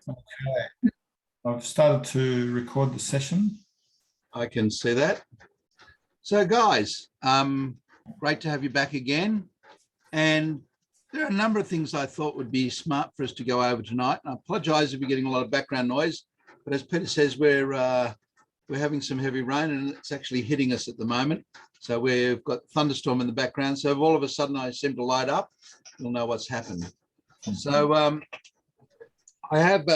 Okay, I've started to record the session. I can see that. So guys, great to have you back again. And there are a number of things I thought would be smart for us to go over tonight. And I apologize if you're getting a lot of background noise, but as Peter says, we're having some heavy rain and it's actually hitting us at the moment. So we've got thunderstorm in the background. So if all of a sudden I seem to light up, you'll know what's happened. So I have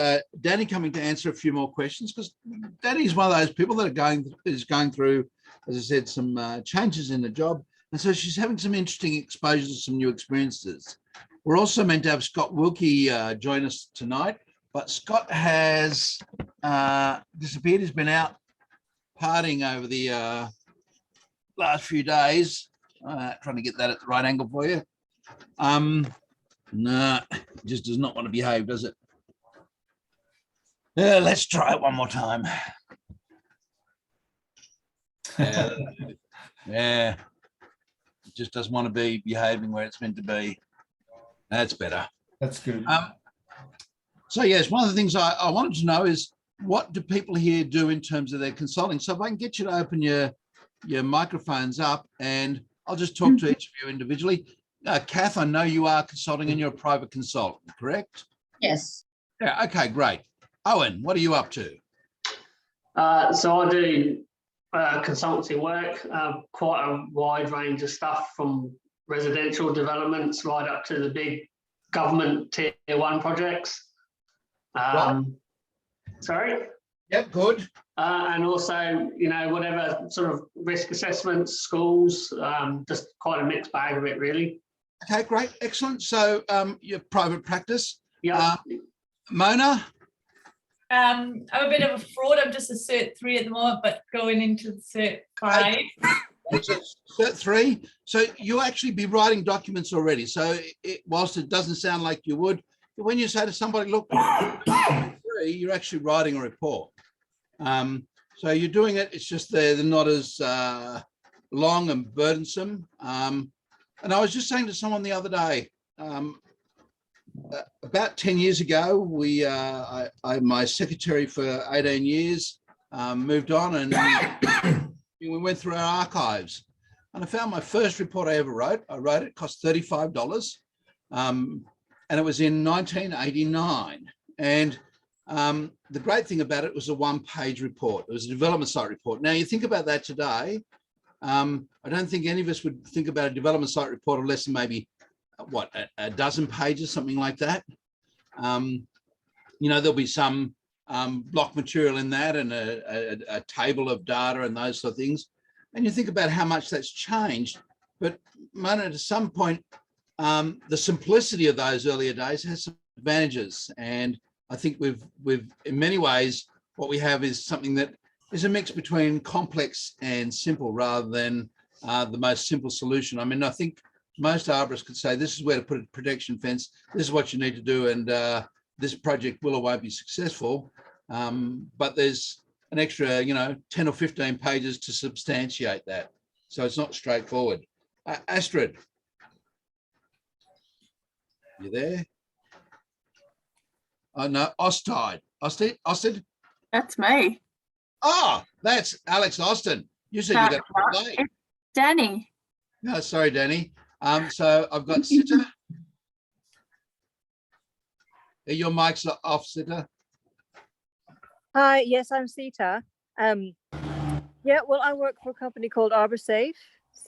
Danny coming to answer a few more questions, because Danny's one of those people that is going through, as I said, some changes in the job. And so she's having some interesting exposures to some new experiences. We're also meant to have Scott Wilkie join us tonight, but Scott has disappeared. He's been out partying over the last few days. Trying to get that at the right angle for you. No, it just does not want to behave, does it? Let's try it one more time. Yeah. It just doesn't want to be behaving where it's meant to be. That's better. That's good. So yes, one of the things I wanted to know is, what do people here do in terms of their consulting? So if I can get you to open your microphones up, and I'll just talk to each of you individually. Kath, I know you are consulting and you're a private consultant, correct? Yes. Yeah, okay, great. Owen, what are you up to? So I do consultancy work, quite a wide range of stuff, from residential developments right up to the big government tier 1 projects. Sorry? Yep, good. And also, you know, whatever sort of risk assessments, schools, just quite a mixed bag of it, really. Okay, great, excellent. So your private practice. Yeah. Mona? I'm a bit of a fraud. I'm just a Cert 3 at the moment, but going into the Cert 5. Cert 3. So you'll actually be writing documents already. So whilst it doesn't sound like you would, when you say to somebody, look, you're actually writing a report. So you're doing it. It's just they're not as long and burdensome. And I was just saying to someone the other day, about 10 years ago, my secretary for 18 years moved on, and we went through our archives, and I found my first report I ever wrote. I wrote it, cost $35, and it was in 1989. And the great thing about it was a one-page report. It was a development site report. Now, you think about that today, I don't think any of us would think about a development site report of less than maybe, what, a dozen pages, something like that. You know, there'll be some block material in that, and a table of data and those sort of things. And you think about how much that's changed. But Mona, to some point, the simplicity of those earlier days has some advantages. And I think we've in many ways, what we have is something that is a mix between complex and simple, rather than the most simple solution. I mean, I think most arborists could say, this is where to put a protection fence, this is what you need to do, and this project will or won't be successful. But there's an extra, 10 or 15 pages to substantiate that. So it's not straightforward. Astrid, you there? Oh, no, Ostide. Austin? That's me. Oh, that's Alex Austin. You said you got to play. It's Danny. No, sorry, Danny. So I've got Sitter. Your mic's off, Sitter. Hi, yes, I'm Sita. Yeah, well, I work for a company called ArborSafe,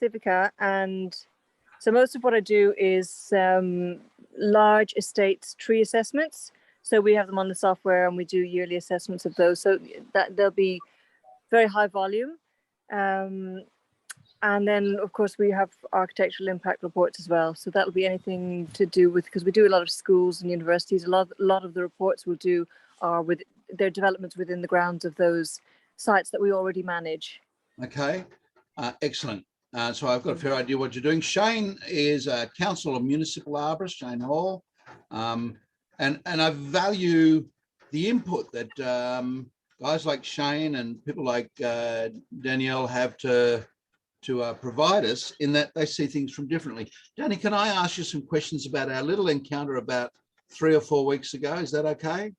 Civica, and so most of what I do is large estates tree assessments. So we have them on the software, and we do yearly assessments of those. So that they'll be very high volume. And then, of course, we have architectural impact reports as well. So that'll be anything to do with, because we do a lot of schools and universities. A lot of the reports we'll do are with their developments within the grounds of those sites that we already manage. Okay, excellent. So I've got a fair idea what you're doing. Shane is a council of municipal arborist, Shane Hall. And I value the input that guys like Shane and people like Danielle have to provide us, in that they see things from differently. Danny, can I ask you some questions about our little encounter about 3 or 4 weeks ago? Is that okay?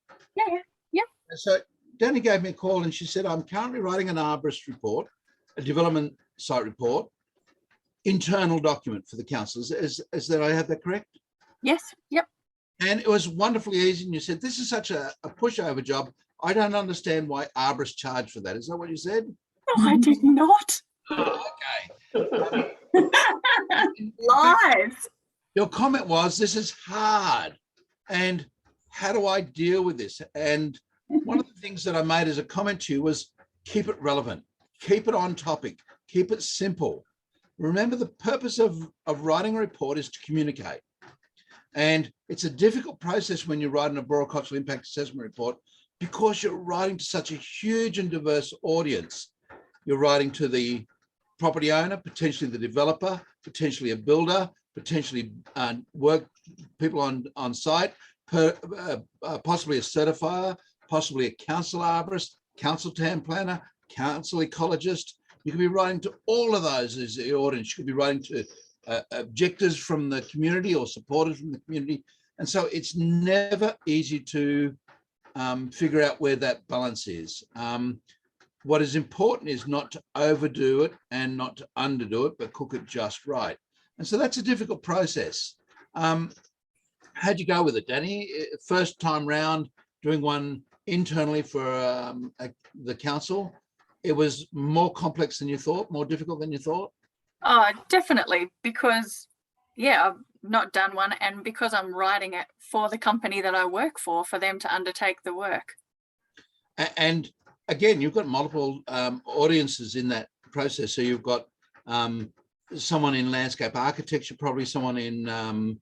So Danny gave me a call and she said, I'm currently writing an arborist report, a development site report, internal document for the council. Is that I have that correct? Yes. Yep. And it was wonderfully easy. And you said, this is such a pushover job. I don't understand why arborists charge for that. Is that what you said? No, I did not. Okay. Lies. Your comment was, this is hard. And how do I deal with this? And one of the things that I made as a comment to you was keep it relevant, keep it on topic, keep it simple. Remember, the purpose of writing a report is to communicate. And it's a difficult process when you're writing a arboricultural impact assessment report because you're writing to such a huge and diverse audience. You're writing to the property owner, potentially the developer, potentially a builder, potentially people on site, possibly a certifier, possibly a council arborist, council town planner, council ecologist. You could be writing to all of those as the audience. You could be writing to objectors from the community or supporters from the community. And so it's never easy to figure out where that balance is. What is important is not to overdo it and not to underdo it, but cook it just right. And so that's a difficult process. How'd you go with it, Danny? First time round doing one internally for the council, it was more complex than you thought, more difficult than you thought? Oh, definitely, because I've not done one, and because I'm writing it for the company that I work for them to undertake the work. And again, you've got multiple audiences in that process. So you've got someone in landscape architecture, probably someone in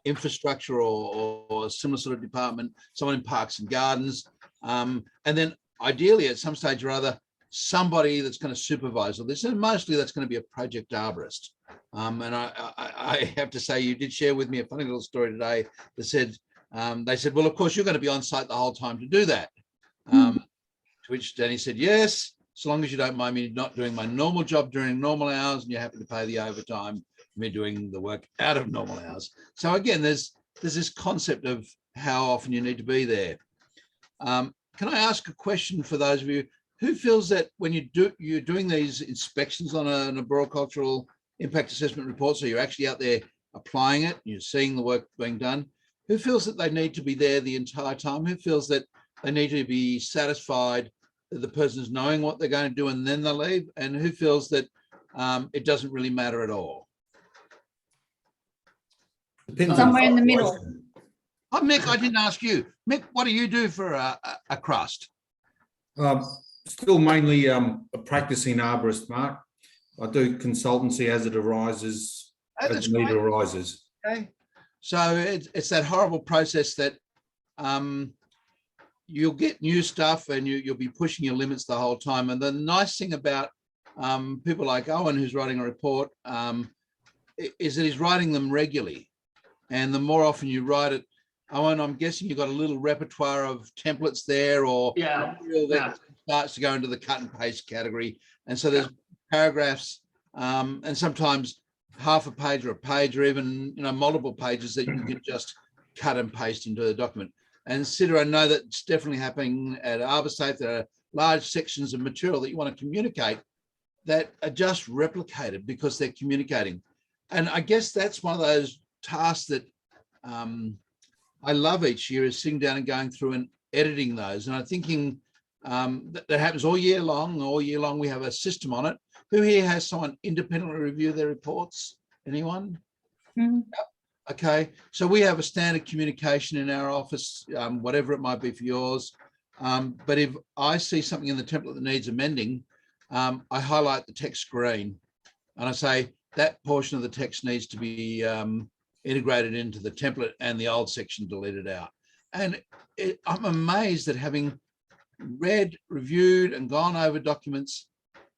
infrastructure or a similar sort of department, someone in parks and gardens, and then ideally at some stage or other, somebody that's going to supervise all this, and mostly that's going to be a project arborist. And I have to say, you did share with me a funny little story today that said, they said, well, of course, you're going to be on site the whole time to do that. To which Danny said, yes, so long as you don't mind me not doing my normal job during normal hours and you're happy to pay the overtime for me doing the work out of normal hours. So again, there's this concept of how often you need to be there. Can I ask a question for those of you who feels that when you're doing these inspections on an arboricultural impact assessment report, so you're actually out there applying it, you're seeing the work being done, who feels that they need to be there the entire time? Who feels that they need to be satisfied that the person's knowing what they're going to do and then they leave? And who feels that it doesn't really matter at all? Somewhere in the middle. Oh, Mick, I didn't ask you. Mick, what do you do for a crust? Still mainly a practicing arborist, Mark. I do consultancy as it arises, as the need arises. Okay. So it's that horrible process that you'll get new stuff and you'll be pushing your limits the whole time. And the nice thing about people like Owen, who's writing a report, is that he's writing them regularly. And the more often you write it, Owen, I'm guessing you've got a little repertoire of templates there, or that starts to go into the cut and paste category. And so there's paragraphs and sometimes half a page or a page or even multiple pages that you can just cut and paste into the document. And Sita, I know that's definitely happening at Arborsafe. There are large sections of material that you want to communicate that are just replicated because they're communicating. And I guess that's one of those tasks that I love each year, is sitting down and going through and editing those. And I'm thinking that happens all year long. All year long, we have a system on it. Who here has someone independently review their reports? Anyone? Mm-hmm. Yep. Okay, so we have a standard communication in our office, whatever it might be for yours. But if I see something in the template that needs amending, I highlight the text green and I say that portion of the text needs to be integrated into the template and the old section deleted out. And I'm amazed that having read, reviewed and gone over documents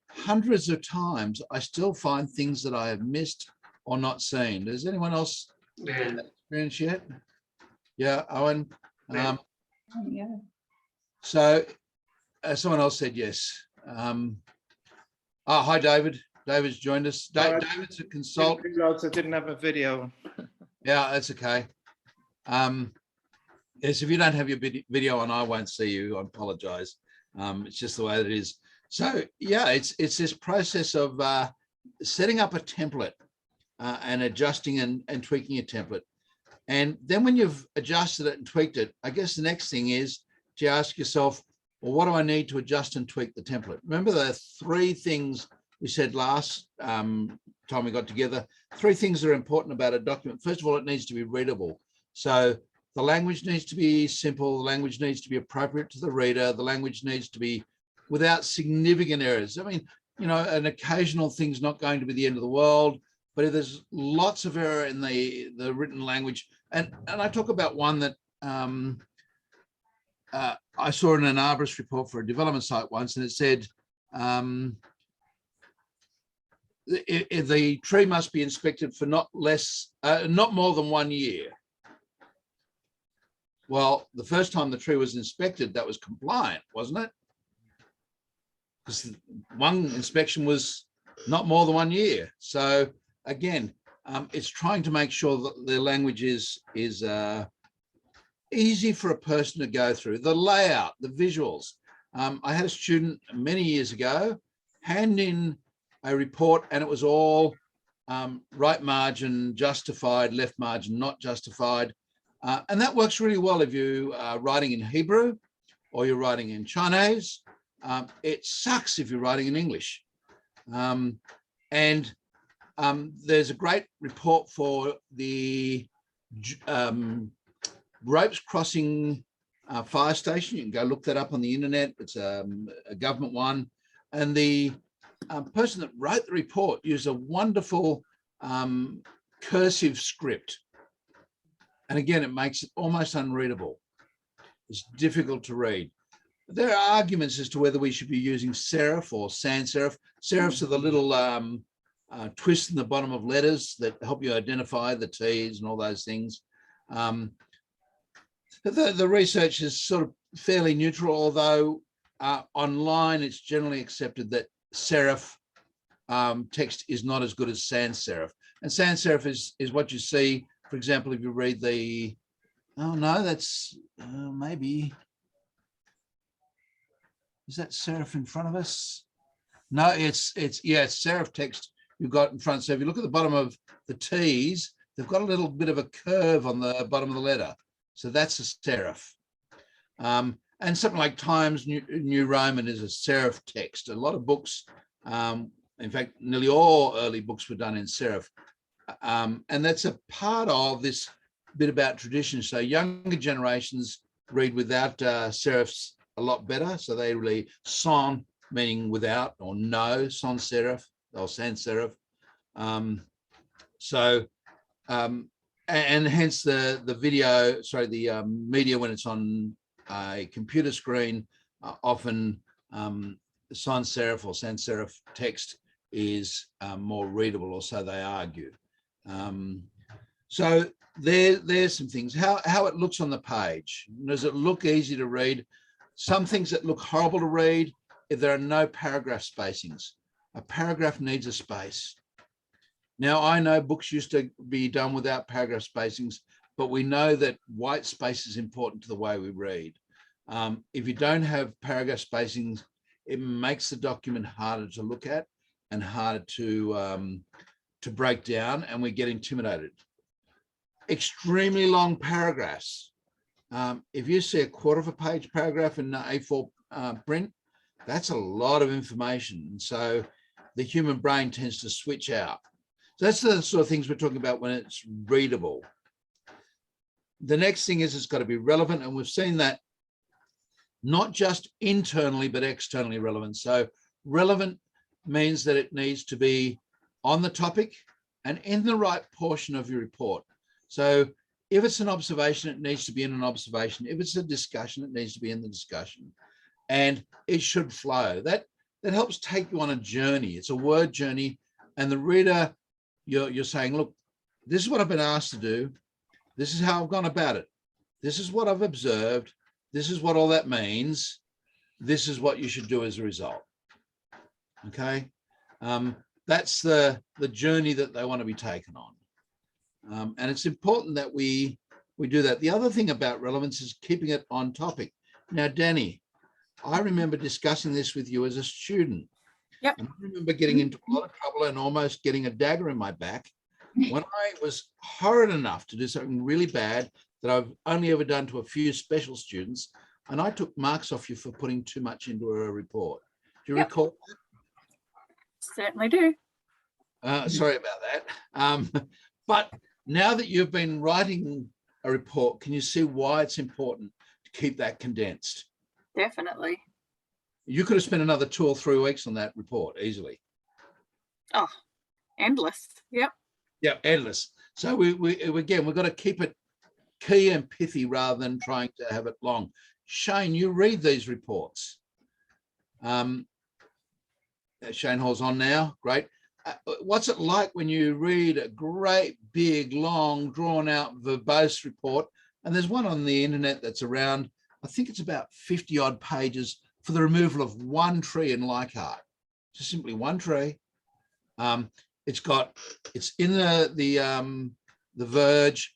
hundreds of times, I still find things that I have missed or not seen. Does anyone else have that experience yet? Yeah, Owen. Yeah. So someone else said yes. Hi, David. David's joined us. David's a consultant. I didn't have a video. Yeah, that's okay. Yes, if you don't have your video on, I won't see you. I apologize. It's just the way that it is. So yeah, it's this process of setting up a template and adjusting and tweaking a template. And then when you've adjusted it and tweaked it, I guess the next thing is to ask yourself, well, what do I need to adjust and tweak the template? Remember the 3 things we said last time we got together, 3 things that are important about a document. First of all, it needs to be readable. So the language needs to be simple. The language needs to be appropriate to the reader. The language needs to be without significant errors. I mean, you know, an occasional thing's not going to be the end of the world, but if there's lots of error in the written language, and I talk about one that I saw in an Arborist report for a development site once, and it said the tree must be inspected for not more than 1 year. Well, the first time the tree was inspected, that was compliant, wasn't it? Because one inspection was not more than 1 year. So again, it's trying to make sure that the language is easy for a person to go through. The layout, the visuals. I had a student many years ago hand in a report, and it was all right margin justified, left margin not justified. And that works really well if you are writing in Hebrew or you're writing in Chinese. It sucks if you're writing in English. And there's a great report for the ropes crossing fire station. You can go look that up on the internet. It's a government one. And the person that wrote the report used a wonderful cursive script. And again, it makes it almost unreadable. It's difficult to read. There are arguments as to whether we should be using serif or sans serif. Serifs are the little twists in the bottom of letters that help you identify the T's and all those things. The research is sort of fairly neutral, although online it's generally accepted that serif text is not as good as sans serif. And sans serif is what you see, for example, if you read the, oh no, that's maybe, is that serif in front of us? No, it's serif text you've got in front. So if you look at the bottom of the T's, they've got a little bit of a curve on the bottom of the letter. So that's a serif. And something like Times New Roman is a serif text. A lot of books, in fact, nearly all early books were done in serif. And that's a part of this bit about tradition. So younger generations read without serifs a lot better. So they really sans, meaning without, or no, sans serif or sans serif. And hence the video, sorry, the media when it's on a computer screen, often sans serif or sans serif text is more readable, or so they argue. So there's some things. How it looks on the page. Does it look easy to read? Some things that look horrible to read if there are no paragraph spacings. A paragraph needs a space. Now, I know books used to be done without paragraph spacings, but we know that white space is important to the way we read. If you don't have paragraph spacings, it makes the document harder to look at and harder to break down, and we get intimidated. Extremely long paragraphs. If you see a 1/4 of a page paragraph in A4 print, that's a lot of information. So the human brain tends to switch out. So that's the sort of things we're talking about when it's readable. The next thing is it's got to be relevant, and we've seen that not just internally, but externally relevant. So relevant means that it needs to be on the topic and in the right portion of your report. So if it's an observation, it needs to be in an observation. If it's a discussion, it needs to be in the discussion. And it should flow. That helps take you on a journey. It's a word journey. And the reader, you're saying, look, this is what I've been asked to do. This is how I've gone about it. This is what I've observed. This is what all that means. This is what you should do as a result. Okay. That's the journey that they want to be taken on. And it's important that we we do that. The other thing about relevance is keeping it on topic. Now, Danny, I remember discussing this with you as a student. Yep. And I remember getting into a lot of trouble and almost getting a dagger in my back when I was horrid enough to do something really bad that I've only ever done to a few special students. And I took marks off you for putting too much into a report. Do you recall that? Certainly do. Sorry about that. But now that you've been writing a report, can you see why it's important to keep that condensed? Definitely. You could have spent another 2 or 3 weeks on that report easily. Oh, endless. Yep. Yeah, endless. So we've got to keep it key and pithy rather than trying to have it long. Shane, you read these reports. Shane Hall's on now. Great. What's it like when you read a great, big, long, drawn-out, verbose report? And there's one on the internet that's around, I think it's about 50-odd pages for the removal of one tree in Leichhardt. Just simply one tree. It's in the verge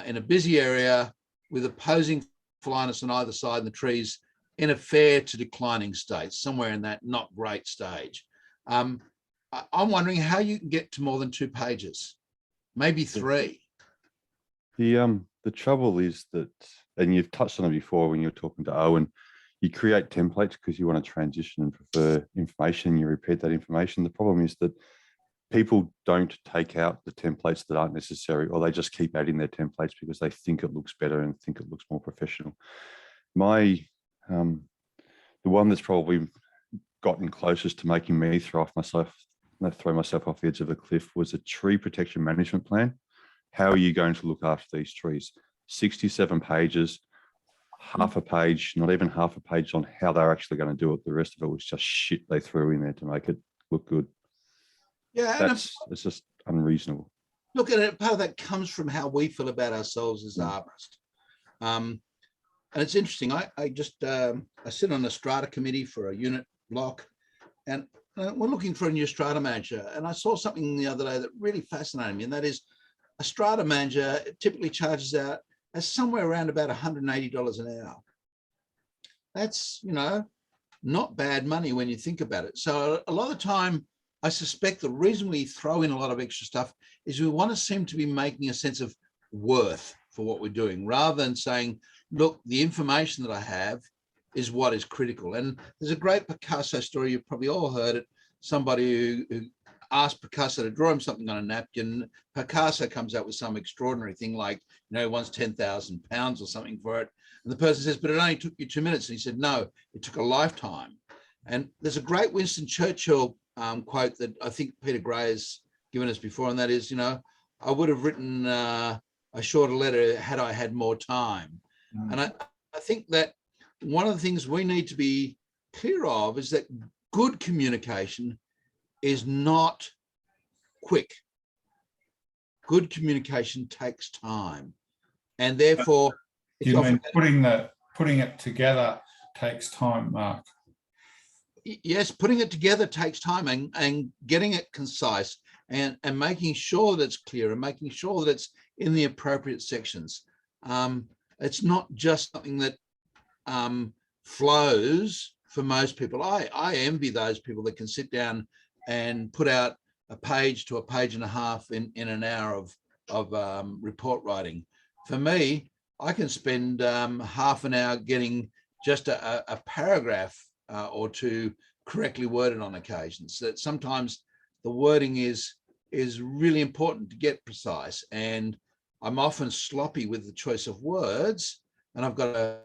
in a busy area with opposing phlinus on either side, and the trees in a fair to declining state, somewhere in that not great stage. I'm wondering how you can get to more than 2 pages, maybe 3. The trouble is that, and you've touched on it before when you were talking to Owen, you create templates because you want to transition and prefer information. You repeat that information. The problem is that people don't take out the templates that aren't necessary, or they just keep adding their templates because they think it looks better and think it looks more professional. The one that's probably gotten closest to making me throw myself off the edge of a cliff was a tree protection management plan. How are you going to look after these trees? 67 pages, half a page, not even half a page on how they're actually going to do it. The rest of it was just shit they threw in there to make it look good. Yeah, it's just unreasonable. Look at it. Part of that comes from how we feel about ourselves as arborists. And it's interesting. I sit on a strata committee for a unit block, and we're looking for a new strata manager. And I saw something the other day that really fascinated me, and that is a strata manager typically charges out as somewhere around about $180 an hour. That's, not bad money when you think about it. So a lot of the time, I suspect the reason we throw in a lot of extra stuff is we want to seem to be making a sense of worth for what we're doing, rather than saying, look, the information that I have is what is critical. And there's a great Picasso story, you've probably all heard it, somebody who asked Picasso to draw him something on a napkin. Picasso comes out with some extraordinary thing like, he wants 10,000 pounds or something for it. And the person says, but it only took you 2 minutes. And he said, no, it took a lifetime. And there's a great Winston Churchill quote that I think Peter Gray has given us before, and that is, I would have written a shorter letter had I had more time. And I think that one of the things we need to be clear of is that good communication is not quick. Good communication takes time, and therefore Do you mean putting it together takes time, Mark? Yes, putting it together takes time, and getting it concise and making sure that it's clear and making sure that it's in the appropriate sections. It's not just something that flows for most people. I envy those people that can sit down and put out a page to a page and a half in an hour of report writing. For me, I can spend half an hour getting just a paragraph or two correctly worded on occasions. That sometimes the wording is really important to get precise, and I'm often sloppy with the choice of words, and I've got to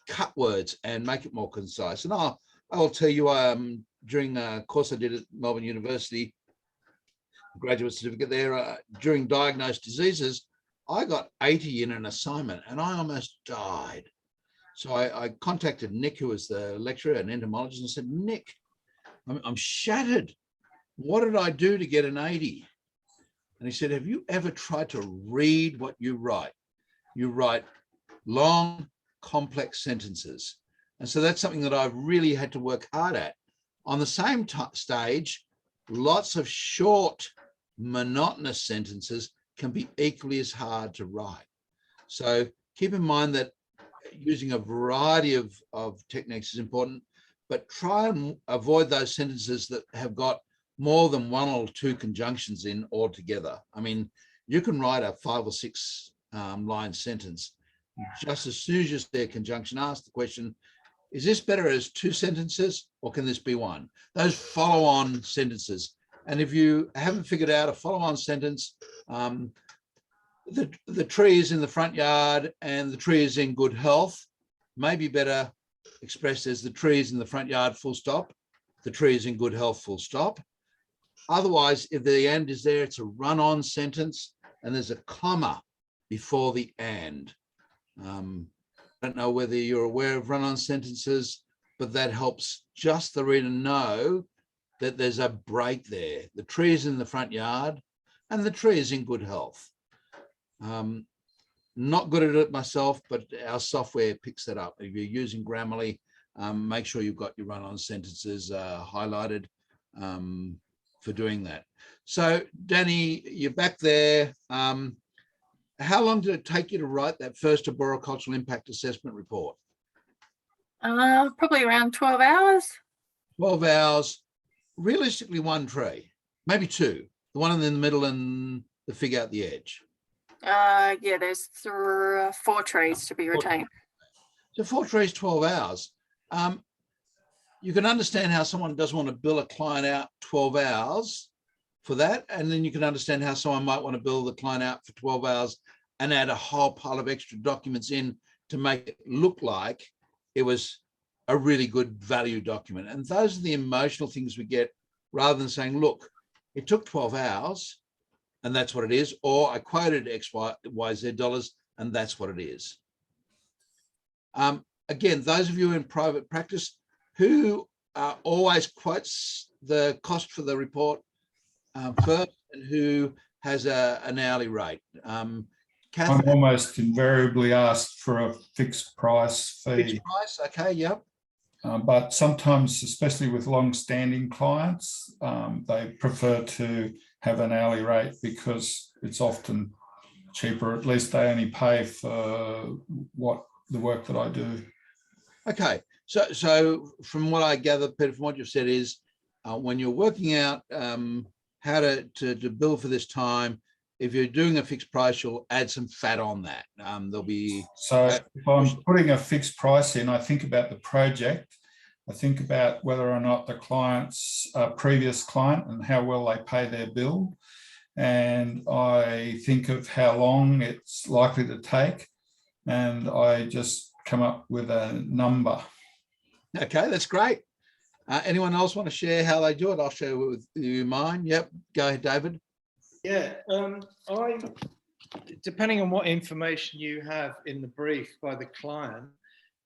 cut words and make it more concise. And I'll tell you, during a course I did at Melbourne University, graduate certificate there, during diagnosed diseases, I got 80 in an assignment and I almost died. So I contacted Nick, who was the lecturer, an entomologist, and said, Nick, I'm shattered. What did I do to get an 80? And he said, have you ever tried to read what you write? You write long, complex sentences. And so that's something that I've really had to work hard at. On the same stage, lots of short, monotonous sentences can be equally as hard to write. So keep in mind that using a variety of techniques is important, but try and avoid those sentences that have got more than one or two conjunctions in altogether. I mean, you can write a 5 or 6 line sentence. Just as soon as you see a conjunction, ask the question, is this better as 2 sentences or can this be 1? Those follow-on sentences. And if you haven't figured out a follow-on sentence, the tree is in the front yard and the tree is in good health may be better expressed as the tree is in the front yard, full stop. The tree is in good health, full stop. Otherwise, if the and is there, it's a run-on sentence and there's a comma before the and. I don't know whether you're aware of run-on sentences, but that helps just the reader know that there's a break there. The tree is in the front yard and the tree is in good health. Not good at it myself, but our software picks that up. If you're using Grammarly, make sure you've got your run-on sentences highlighted for doing that. So Danny, you're back there. How long did it take you to write that first arboricultural impact assessment report? Probably around 12 hours. 12 hours, realistically 1 tree, maybe 2, the one in the middle and the fig out the edge. Yeah, there's 4 trees to be retained. So 4 trees, 12 hours. You can understand how someone doesn't want to bill a client out 12 hours for that. And then you can understand how someone might want to bill the client out for 12 hours and add a whole pile of extra documents in to make it look like it was a really good value document. And those are the emotional things we get rather than saying, look, it took 12 hours and that's what it is. Or I quoted X, Y, Z dollars and that's what it is. Again, those of you in private practice who always quotes the cost for the report first and who has an hourly rate. Catherine, I'm almost invariably asked for a fixed price fee. fixed price, okay, yep. But sometimes, especially with long-standing clients, they prefer to have an hourly rate because it's often cheaper. At least they only pay for the work that I do. Okay, so from what I gather, Peter, from what you've said is when you're working out how to bill for this time, if you're doing a fixed price, you'll add some fat on that. There'll be... So if I'm putting a fixed price in, I think about the project. I think about whether or not the client's previous client and how well they pay their bill. And I think of how long it's likely to take. And I just come up with a number. Okay, that's great. Anyone else want to share how they do it? I'll share with you mine. Yep, go ahead, David. Yeah, depending on what information you have in the brief by the client,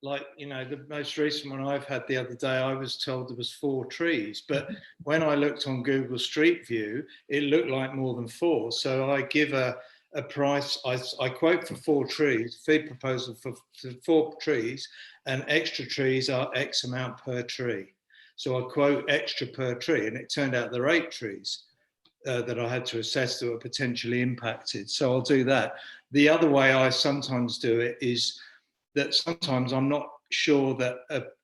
like, you know, the most recent one I've had the other day, I was told there was 4 trees, but when I looked on Google Street View, it looked like more than 4. So I give a price, I quote for 4 trees, fee proposal for 4 trees, and extra trees are X amount per tree. So I quote extra per tree, and it turned out there are 8 trees that I had to assess that were potentially impacted. So I'll do that. The other way I sometimes do it is that sometimes I'm not sure that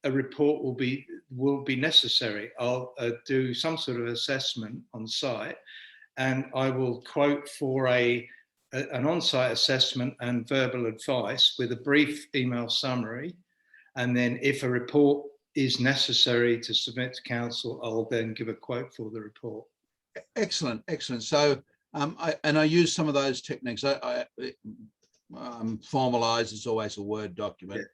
a report will be necessary. I'll do some sort of assessment on site, and I will quote for an on-site assessment and verbal advice with a brief email summary. And then if a report is necessary to submit to council, I'll then give a quote for the report. Excellent, excellent. So, I use some of those techniques. Formalized is always a Word document,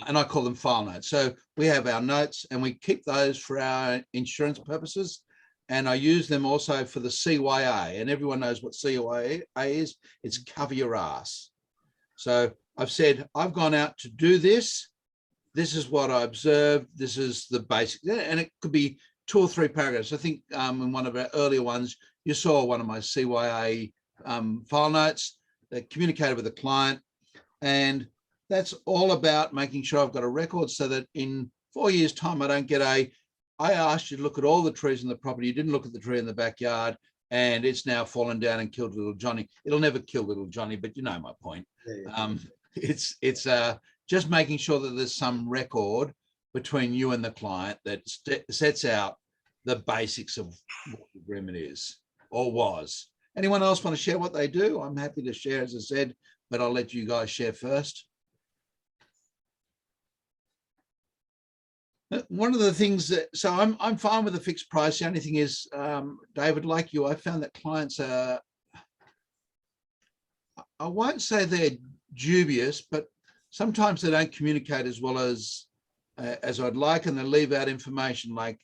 and I call them file notes. So we have our notes and we keep those for our insurance purposes. And I use them also for the CYA, and everyone knows what CYA is. It's cover your ass. So I've said, I've gone out to do this. This is what I observed. This is the basic, and it could be 2 or 3 paragraphs. I think in one of our earlier ones, you saw one of my CYA file notes that communicated with the client. And that's all about making sure I've got a record so that in 4 years' time, I don't get I asked you to look at all the trees in the property. You didn't look at the tree in the backyard and it's now fallen down and killed little Johnny. It'll never kill little Johnny, but you know my point. Yeah. It's just making sure that there's some record between you and the client that sets out the basics of what the agreement is or was. Anyone else want to share what they do? I'm happy to share, as I said, but I'll let you guys share first. One of the things that, so I'm fine with a fixed price. The only thing is, David, like you, I found that clients are, I won't say they're dubious, but sometimes they don't communicate as well as I'd like, and they leave out information like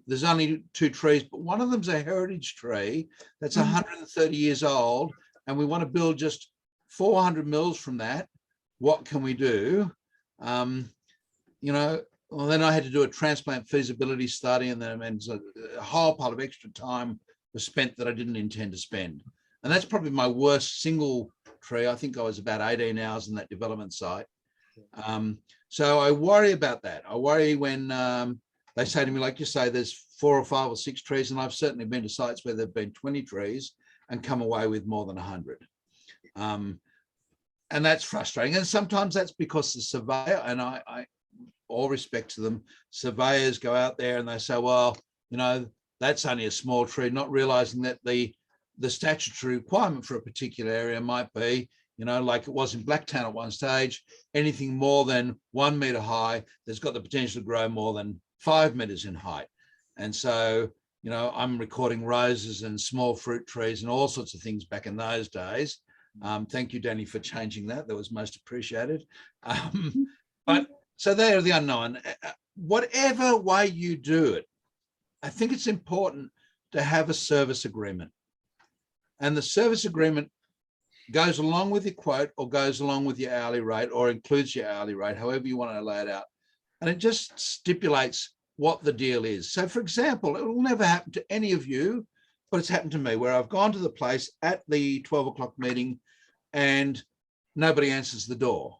there's only 2 trees, but one of them's a heritage tree that's 130 years old, and we want to build just 400 mils from that. What can we do? You know, well, then I had to do a transplant feasibility study, and then a whole pile of extra time was spent that I didn't intend to spend. And that's probably my worst single tree. I think I was about 18 hours in that development site. So I worry about that. I worry when they say to me, like you say, there's 4 or 5 or 6 trees, and I've certainly been to sites where there've been 20 trees and come away with more than 100. And that's frustrating. And sometimes that's because the surveyor, and I all respect to them, surveyors go out there and they say, well, you know, that's only a small tree, not realizing that the statutory requirement for a particular area might be, you know, like it was in Blacktown at one stage, anything more than 1 meter high that's got the potential to grow more than 5 meters in height. And so, you know, I'm recording roses and small fruit trees and all sorts of things back in those days. Thank you, Danny, for changing that. That was most appreciated. But so they are the unknown. Whatever way you do it, I think it's important to have a service agreement. And the service agreement goes along with your quote or goes along with your hourly rate or includes your hourly rate, however you want to lay it out. And it just stipulates what the deal is. So, for example, it will never happen to any of you, but it's happened to me where I've gone to the place at the 12 o'clock meeting and nobody answers the door.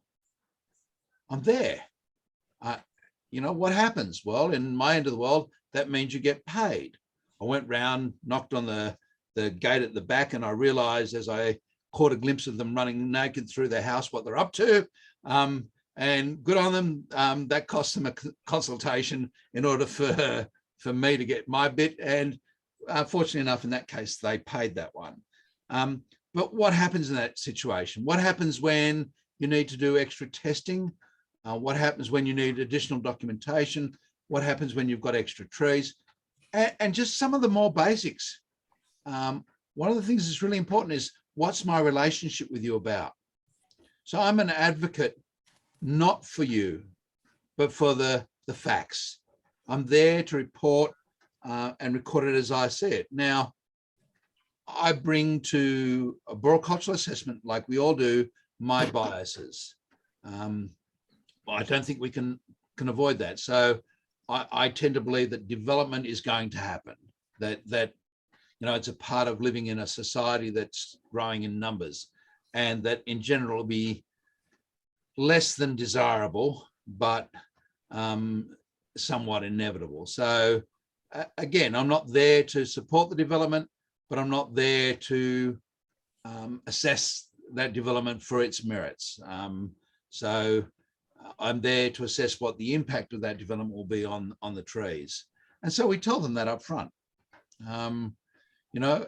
I'm there. You know, what happens? Well, in my end of the world, that means you get paid. I went round, knocked on the gate at the back, and I realized as I caught a glimpse of them running naked through their house what they're up to. And good on them. That cost them a consultation in order for me to get my bit. And fortunately enough, in that case, they paid that one. But what happens in that situation? What happens when you need to do extra testing? What happens when you need additional documentation? What happens when you've got extra trees? And just some of the more basics. One of the things that's really important is, what's my relationship with you about? So I'm an advocate, not for you, but for the facts. I'm there to report and record it as I see it. Now, I bring to a arboricultural assessment, like we all do, my biases. I don't think we can avoid that. So I tend to believe that development is going to happen, that you know, it's a part of living in a society that's growing in numbers, and that in general will be less than desirable, but somewhat inevitable. So again, I'm not there to support the development, but I'm not there to assess that development for its merits. So I'm there to assess what the impact of that development will be on the trees. And so we tell them that up front. You know,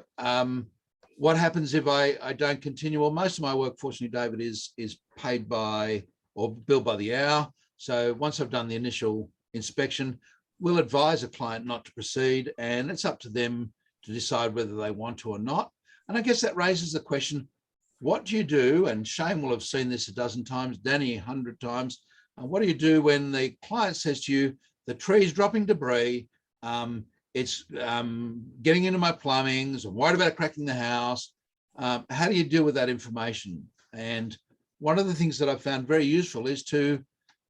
what happens if I don't continue? Well, most of my work, fortunately, David, is paid by or billed by the hour. So once I've done the initial inspection, we'll advise a client not to proceed, and it's up to them to decide whether they want to or not. And I guess that raises the question, what do you do? And Shane will have seen this a dozen times, Danny 100 times. What do you do when the client says to you, the tree's dropping debris, it's getting into my plumbings, I'm worried about cracking the house. How do you deal with that information? And one of the things that I've found very useful is to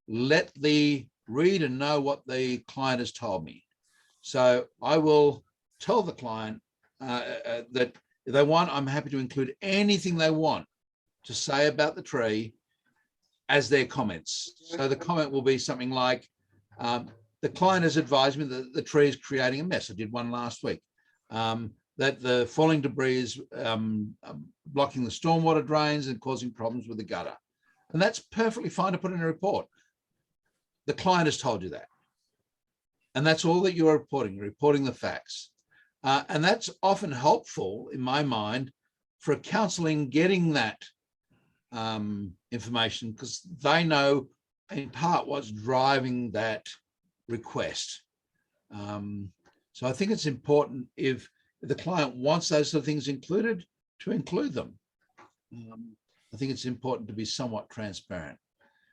let the reader know what the client has told me. So I will tell the client that if they want, I'm happy to include anything they want to say about the tree as their comments. So the comment will be something like, the client has advised me that the tree is creating a mess. I did one last week. that the falling debris is blocking the stormwater drains and causing problems with the gutter. And that's perfectly fine to put in a report. The client has told you that. And that's all that you're reporting the facts. And that's often helpful, in my mind, for counselling getting that information, because they know in part what's driving that request. So I think it's important, if the client wants those sort of things included, to include them. I think it's important to be somewhat transparent.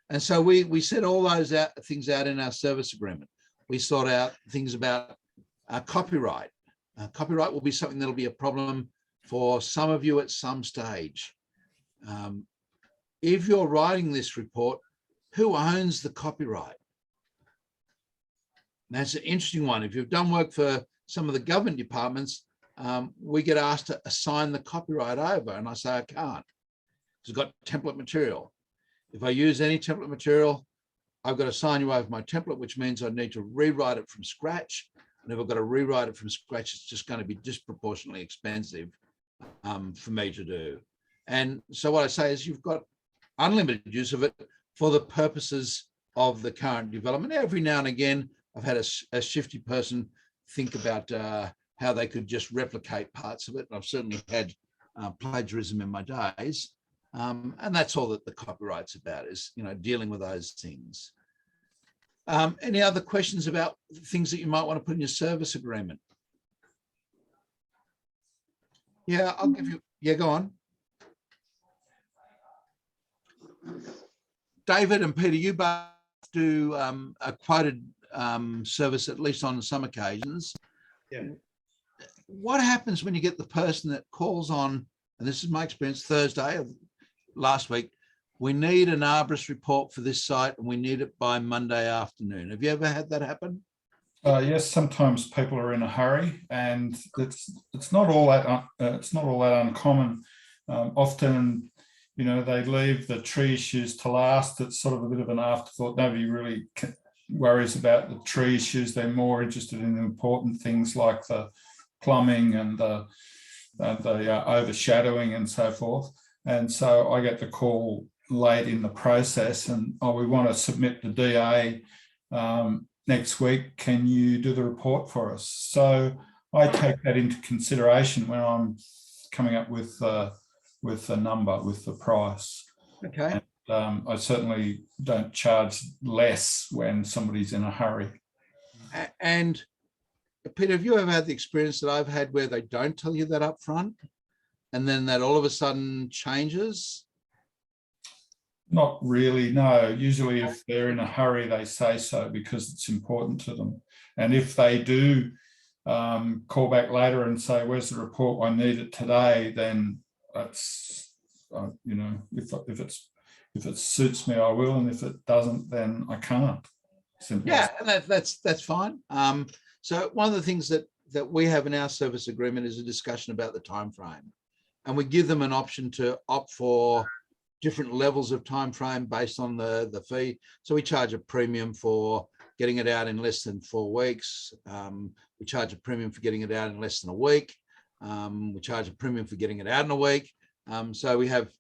And so we set all those things out in our service agreement. We sort out things about copyright. Copyright will be something that'll be a problem for some of you at some stage. If you're writing this report, who owns the copyright? That's an interesting one. If you've done work for some of the government departments, we get asked to assign the copyright over, and I say I can't. It's got template material. If I use any template material, I've got to sign you over my template, which means I need to rewrite it from scratch. And if I've got to rewrite it from scratch, it's just going to be disproportionately expensive for me to do. And so what I say is, you've got unlimited use of it for the purposes of the current development. Every now and again, I've had a shifty person think about how they could just replicate parts of it. And I've certainly had plagiarism in my days. And that's all that the copyright's about, is, you know, dealing with those things. Any other questions about things that you might want to put in your service agreement? Yeah, I'll give you, yeah, go on. David and Peter, you both do a quoted service, at least on some occasions. Yeah. What happens when you get the person that calls on, and this is my experience, Thursday of last week, we need an arborist report for this site and we need it by Monday afternoon. Have you ever had that happen? Yes, sometimes people are in a hurry, and it's not all that uncommon. Often, you know, they leave the tree issues to last. It's sort of a bit of an afterthought. Nobody really worries about the tree issues. They're more interested in the important things like the plumbing and the overshadowing and so forth. And so I get the call late in the process, and we want to submit the DA next week. Can you do the report for us? So I take that into consideration when I'm coming up with the number, with the price. Okay. And I certainly don't charge less when somebody's in a hurry. And Peter, have you ever had the experience that I've had where they don't tell you that up front, and then that all of a sudden changes? Not really, no. Usually if they're in a hurry, they say so because it's important to them. And if they do call back later and say, where's the report, I need it today, then that's, you know, if it suits me, I will. And if it doesn't, then I can't. Simple. Yeah, and that's fine. So one of the things that we have in our service agreement is a discussion about the time frame. And we give them an option to opt for different levels of time frame based on the fee. So we charge a premium for getting it out in less than 4 weeks. We charge a premium for getting it out in less than a week. We charge a premium for getting it out in a week. So we have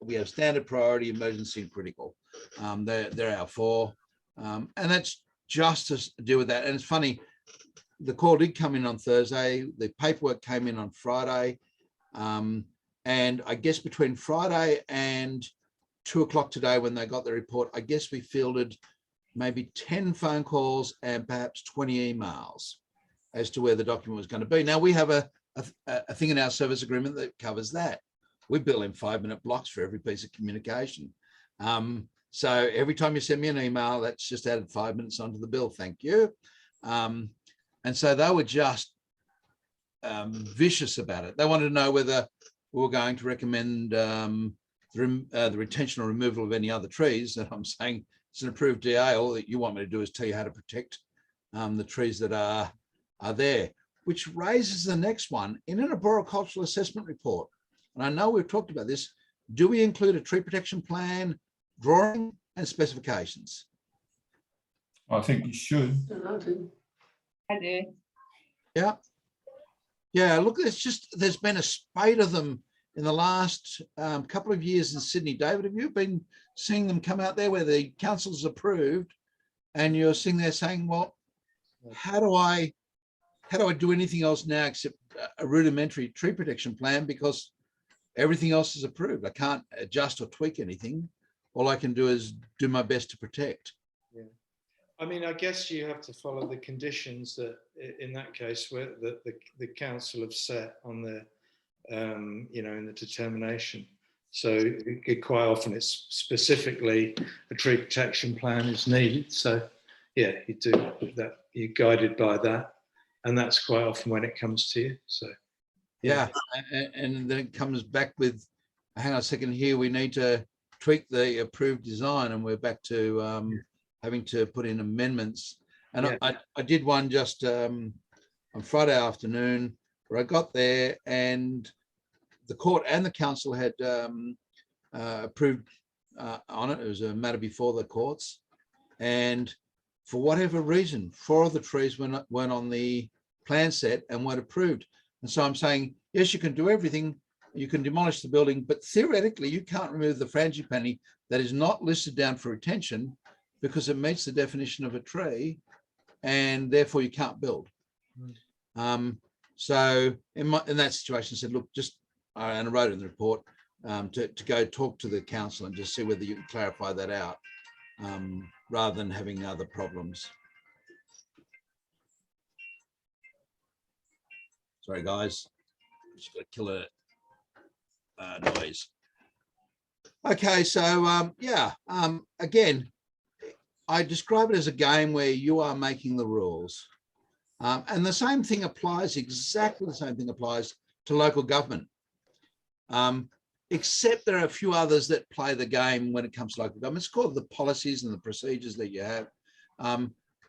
we have standard, priority, emergency, and critical. They're our 4. And that's just to deal with that. And it's funny, the call did come in on Thursday. The paperwork came in on Friday. And I guess between Friday and 2 o'clock today, when they got the report, I guess we fielded maybe 10 phone calls and perhaps 20 emails as to where the document was going to be. Now, we have a thing in our service agreement that covers that. We bill in 5-minute blocks for every piece of communication. So every time you send me an email, that's just added 5 minutes onto the bill. Thank you. And so they were just vicious about it. They wanted to know whether we were going to recommend the retention or removal of any other trees. And I'm saying it's an approved DA. All that you want me to do is tell you how to protect the trees that are there, which raises the next one. In an arboricultural assessment report, and I know we've talked about this, do we include a tree protection plan, drawing, and specifications? I think you should. I do. Yeah. Yeah, look, there's been a spate of them in the last couple of years in Sydney. David, have you been seeing them come out there where the council's approved and you're sitting there saying, well, how do I do anything else now except a rudimentary tree protection plan because everything else is approved? I can't adjust or tweak anything. All I can do is do my best to protect. Yeah. I mean, I guess you have to follow the conditions that, in that case, where the council have set on the, you know, in the determination. So quite often it's specifically a tree protection plan is needed. So yeah, you do that. You're guided by that, and that's quite often when it comes to you. So yeah, and then it comes back with, hang on a second here, we need to tweak the approved design, and we're back to having to put in amendments. And yeah. I did one just on Friday afternoon where I got there and the court and the council had approved on it. It was a matter before the courts. And for whatever reason, 4 of the trees weren't on the plan set and weren't approved. And so I'm saying, yes, you can do everything. You can demolish the building, but theoretically you can't remove the frangipani that is not listed down for retention because it meets the definition of a tree and therefore you can't build. So in that situation, I said, look, just, and I wrote it in the report, to go talk to the council and just see whether you can clarify that out rather than having other problems. Sorry, guys, just got to kill a noise. Okay, so yeah, again, I describe it as a game where you are making the rules. And the same thing applies, exactly the same thing applies to local government. Except there are a few others that play the game when it comes to local government. It's called the policies and the procedures that you have.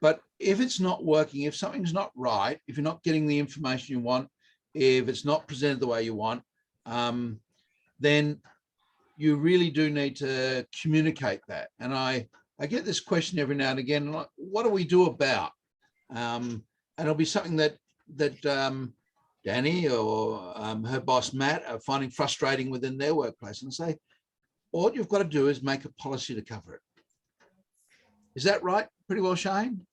But if it's not working, if something's not right, if you're not getting the information you want, if it's not presented the way you want, then you really do need to communicate that. And I get this question every now and again, like, what do we do about? And it'll be something that Danny or her boss, Matt, are finding frustrating within their workplace, and say, all you've got to do is make a policy to cover it. Is that right? Pretty well, Shane?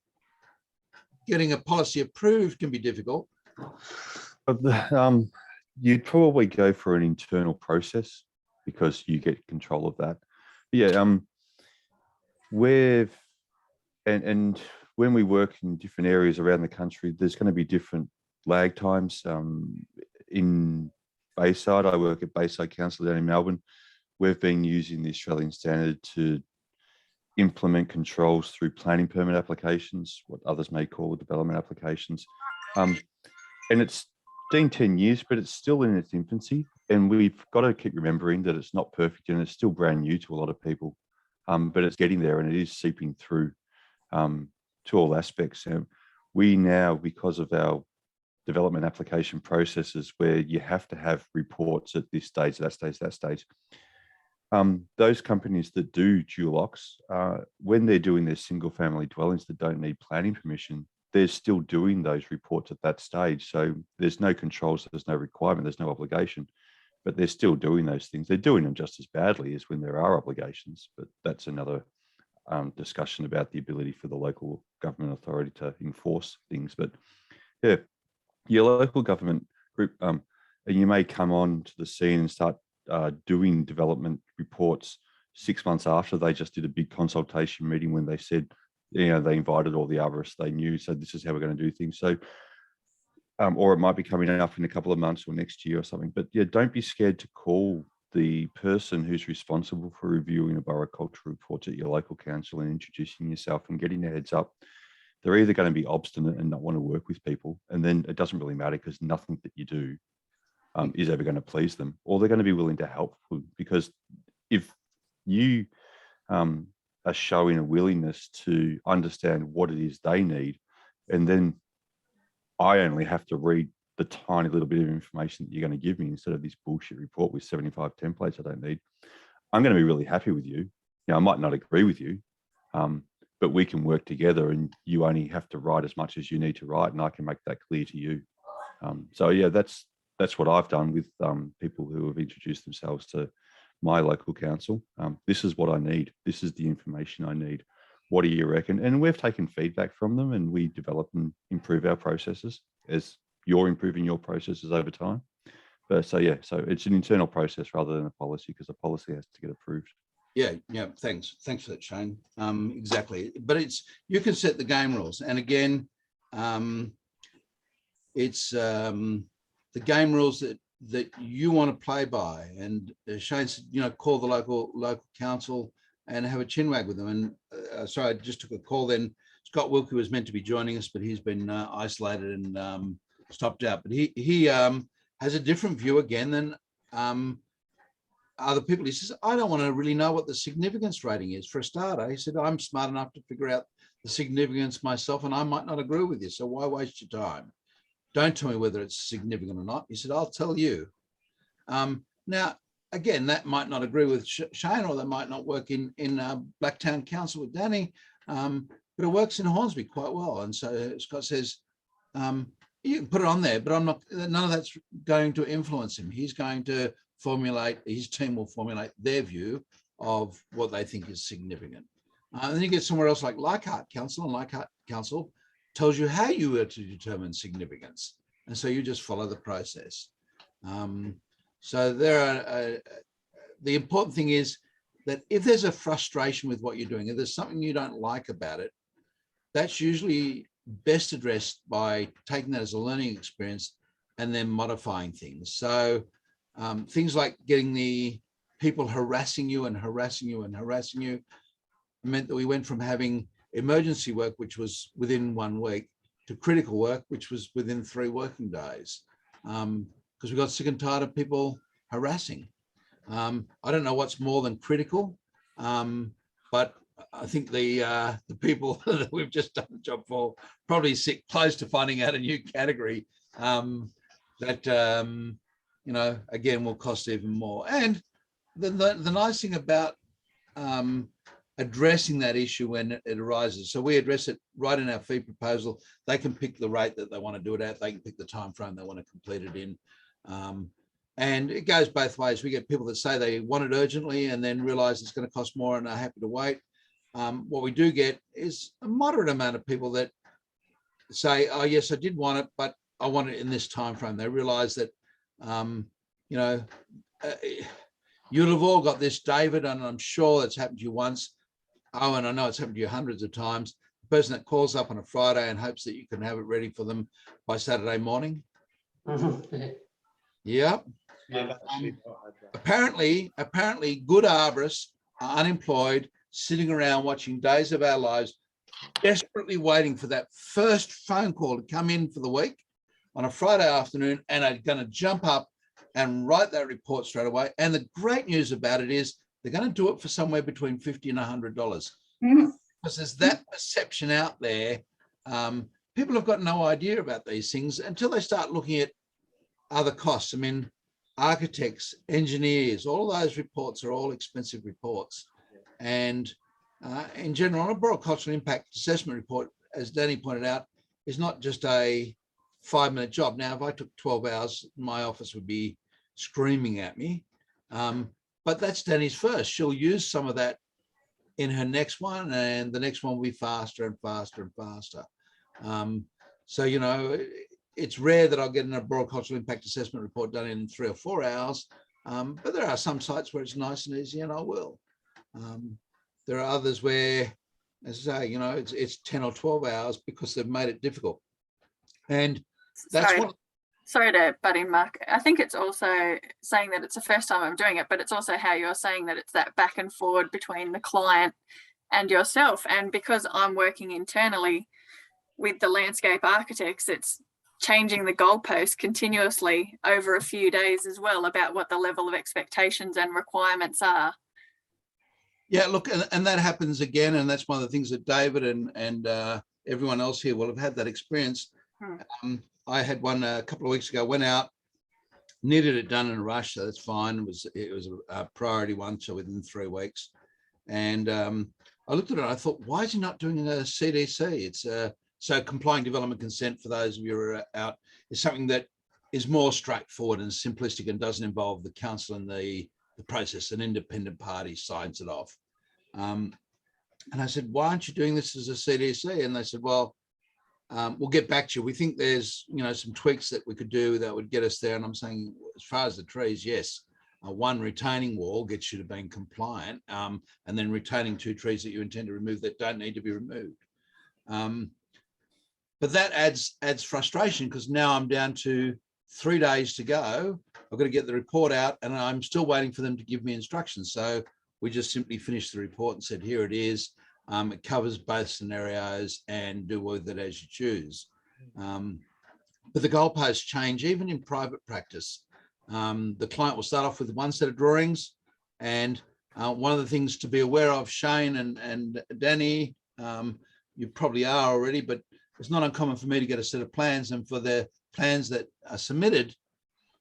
Getting a policy approved can be difficult. You'd probably go for an internal process because you get control of that. But yeah, and when we work in different areas around the country, there's going to be different lag times. In Bayside, I work at Bayside Council down in Melbourne. We've been using the Australian standard to implement controls through planning permit applications, what others may call development applications. And it's been 10 years, but it's still in its infancy. And we've got to keep remembering that it's not perfect and it's still brand new to a lot of people, but it's getting there and it is seeping through to all aspects. And we now, because of our development application processes where you have to have reports at this stage, that stage, that stage, those companies that do dual locks, when they're doing their single family dwellings that don't need planning permission, they're still doing those reports at that stage. So there's no controls, there's no requirement, there's no obligation, but they're still doing those things. They're doing them just as badly as when there are obligations, but that's another discussion about the ability for the local government authority to enforce things. But yeah, your local government group, and you may come on to the scene and start doing development reports 6 months after they just did a big consultation meeting when they said, you know, they invited all the arborists they knew, so this is how we're going to do things. So, or it might be coming up in a couple of months or next year or something. But yeah, don't be scared to call the person who's responsible for reviewing arboriculture reports at your local council and introducing yourself and getting their heads up. They're either going to be obstinate and not want to work with people, and then it doesn't really matter because nothing that you do is ever going to please them, or they're going to be willing to help, because if you are showing a willingness to understand what it is they need, and then I only have to read the tiny little bit of information that you're going to give me instead of this bullshit report with 75 templates I don't need, I'm going to be really happy with you. Now, I might not agree with you, but we can work together and you only have to write as much as you need to write, and I can make that clear to you. So yeah, that's what I've done with people who have introduced themselves to my local council. This is what I need. This is the information I need. What do you reckon? And we've taken feedback from them, and we develop and improve our processes as you're improving your processes over time. But so yeah, so it's an internal process rather than a policy, because a policy has to get approved. Yeah, thanks for that, Shane. Exactly, but you can set the game rules, and again, it's the game rules that you want to play by. And Shane said, call the local council and have a chinwag with them. And sorry, I just took a call then. Scott Wilkie was meant to be joining us, but he's been isolated and stopped out. But he has a different view again than other people. He says, I don't want to really know what the significance rating is for a starter. He said, I'm smart enough to figure out the significance myself, and I might not agree with you. So why waste your time? Don't tell me whether it's significant or not. He said, I'll tell you. Now, again, that might not agree with Shane, or that might not work in Blacktown Council with Danny, but it works in Hornsby quite well. And so Scott says, you can put it on there, but none of that's going to influence him. He's going to his team will formulate their view of what they think is significant. And then you get somewhere else like Leichhardt Council, and Leichhardt Council tells you how you are to determine significance. And so you just follow the process. So the important thing is that if there's a frustration with what you're doing, if there's something you don't like about it, that's usually best addressed by taking that as a learning experience and then modifying things. So things like getting the people harassing you and harassing you and harassing you meant that we went from having emergency work, which was within 1 week, to critical work, which was within 3 working days, because we got sick and tired of people harassing. I don't know what's more than critical, but I think the people that we've just done the job for probably sit close to finding out a new category that again will cost even more. And the nice thing about addressing that issue when it arises, so we address it right in our fee proposal. They can pick the rate that they want to do it at. They can pick the time frame they want to complete it in. And it goes both ways. We get people that say they want it urgently and then realize it's going to cost more and are happy to wait. What we do get is a moderate amount of people that say, oh yes, I did want it, but I want it in this time frame. They realize that you'll have all got this, David, and I'm sure it's happened to you once. Oh, and I know it's happened to you hundreds of times. The person that calls up on a Friday and hopes that you can have it ready for them by Saturday morning. Yep. Apparently, good arborists are unemployed, sitting around watching Days of Our Lives, desperately waiting for that first phone call to come in for the week on a Friday afternoon, and are going to jump up and write that report straight away. And the great news about it is they're going to do it for somewhere between $50 and $100. Because there's that perception out there. People have got no idea about these things until they start looking at other costs. I mean, architects, engineers, all of those reports are all expensive reports. And in general, an arboricultural impact assessment report, as Danny pointed out, is not just a 5-minute job. Now, if I took 12 hours, my office would be screaming at me. But that's Danny's first. She'll use some of that in her next one, and the next one will be faster and faster and faster. So, it's rare that I'll get an arboricultural impact assessment report done in 3 or 4 hours, but there are some sites where it's nice and easy, and I will. There are others where, as I say, it's 10 or 12 hours because they've made it difficult. And that's Sorry to butt in, Mark. I think it's also saying that it's the first time I'm doing it, but it's also how you're saying that it's that back and forward between the client and yourself. And because I'm working internally with the landscape architects, it's changing the goalpost continuously over a few days as well about what the level of expectations and requirements are. Yeah, look, and that happens again, and that's one of the things that David and everyone else here will have had that experience. I had one a couple of weeks ago, went out, needed it done in a rush, so that's fine. It was a priority one, so within 3 weeks. And I looked at it and I thought, why is he not doing a CDC? It's So complying development consent, for those of you who are out, is something that is more straightforward and simplistic and doesn't involve the council and the process. An independent party signs it off. And I said, why aren't you doing this as a CDC? And they said, well, we'll get back to you. We think there's, some tweaks that we could do that would get us there. And I'm saying, as far as the trees, yes, one retaining wall gets you to being compliant, and then retaining 2 trees that you intend to remove that don't need to be removed. But that adds frustration, because now I'm down to 3 days to go. I've got to get the report out, and I'm still waiting for them to give me instructions. So we just simply finished the report and said, here it is. It covers both scenarios, and do with it as you choose. But the goalposts change even in private practice. The client will start off with one set of drawings, and one of the things to be aware of, Shane and Danny, you probably are already, but it's not uncommon for me to get a set of plans, and for the plans that are submitted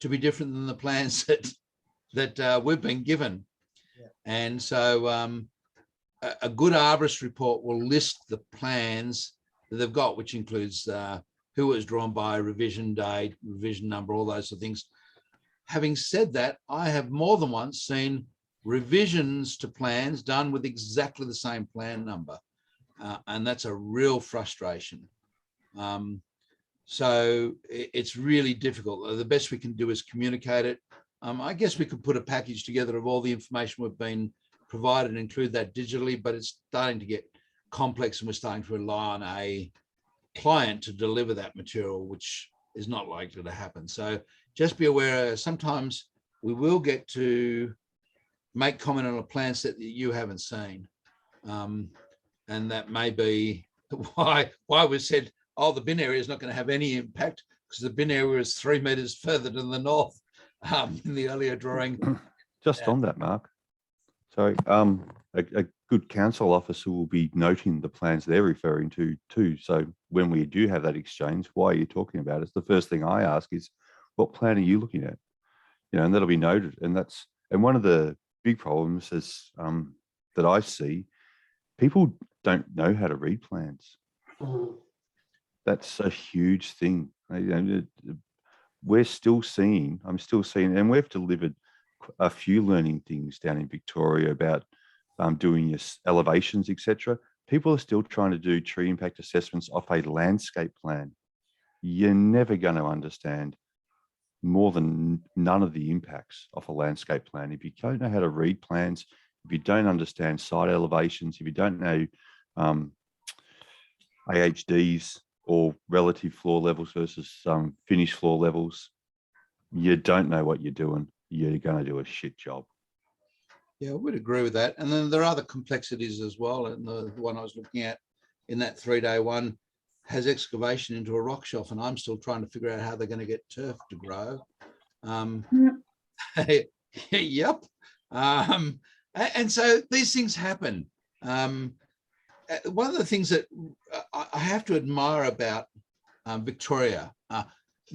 to be different than the plans that we've been given. Yeah. And so a good arborist report will list the plans that they've got, which includes who it was drawn by, revision date, revision number, all those sort of things. Having said that, I have more than once seen revisions to plans done with exactly the same plan number. And that's a real frustration. So it's really difficult. The best we can do is communicate it. I guess we could put a package together of all the information we've been provided and include that digitally, but it's starting to get complex, and we're starting to rely on a client to deliver that material, which is not likely to happen. So just be aware, sometimes we will get to make comment on a plan set that you haven't seen. And that may be why we said, oh, the bin area is not going to have any impact, because the bin area is 3 meters further to the north in the earlier drawing. Just on that, Mark. So a good council officer will be noting the plans they're referring to too. So when we do have that exchange, why are you talking about it? The first thing I ask is, what plan are you looking at? And that'll be noted. And one of the big problems is that I see, people don't know how to read plans. That's a huge thing. I'm still seeing, and we've delivered a few learning things down in Victoria about doing your elevations, etc. People are still trying to do tree impact assessments off a landscape plan. You're never going to understand more than none of the impacts of a landscape plan if you don't know how to read plans, if you don't understand site elevations, if you don't know AHDs or relative floor levels versus finished floor levels. You don't know what you're doing. You're going to do a shit job. Yeah, I would agree with that. And then there are other complexities as well. And the one I was looking at in that 3-day one has excavation into a rock shelf, and I'm still trying to figure out how they're going to get turf to grow. Yep. And so these things happen. One of the things that I have to admire about Victoria, there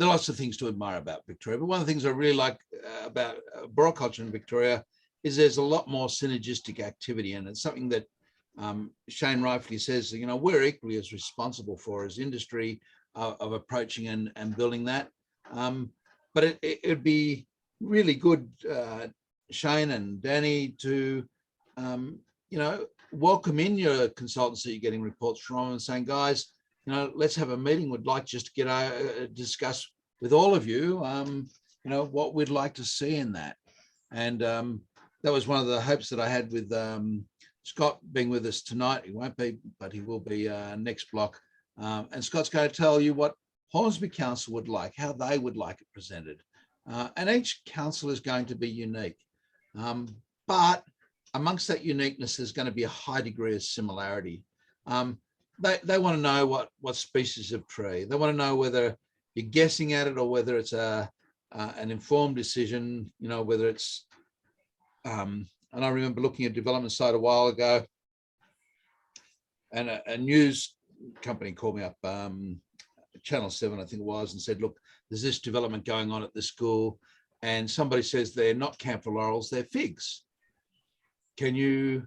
are lots of things to admire about Victoria, but one of the things I really like about arboriculture in Victoria is there's a lot more synergistic activity, and it's something that Shane rightfully says, we're equally as responsible for as industry of approaching and building that. But it'd be really good, Shane and Danny, to welcome in your consultants that you're getting reports from and saying, guys, let's have a meeting. We'd like just to get discuss with all of you, what we'd like to see in that. And that was one of the hopes that I had with Scott being with us tonight. He won't be, but he will be next block. And Scott's going to tell you what Hornsby Council would like, how they would like it presented. And each council is going to be unique. But amongst that uniqueness, there's going to be a high degree of similarity. They want to know what species of tree. They want to know whether you're guessing at it or whether it's an informed decision, whether it's, and I remember looking at a development site a while ago, and a news company called me up, Channel 7, I think it was, and said, look, there's this development going on at the school, and somebody says they're not camphor laurels, they're figs. Can you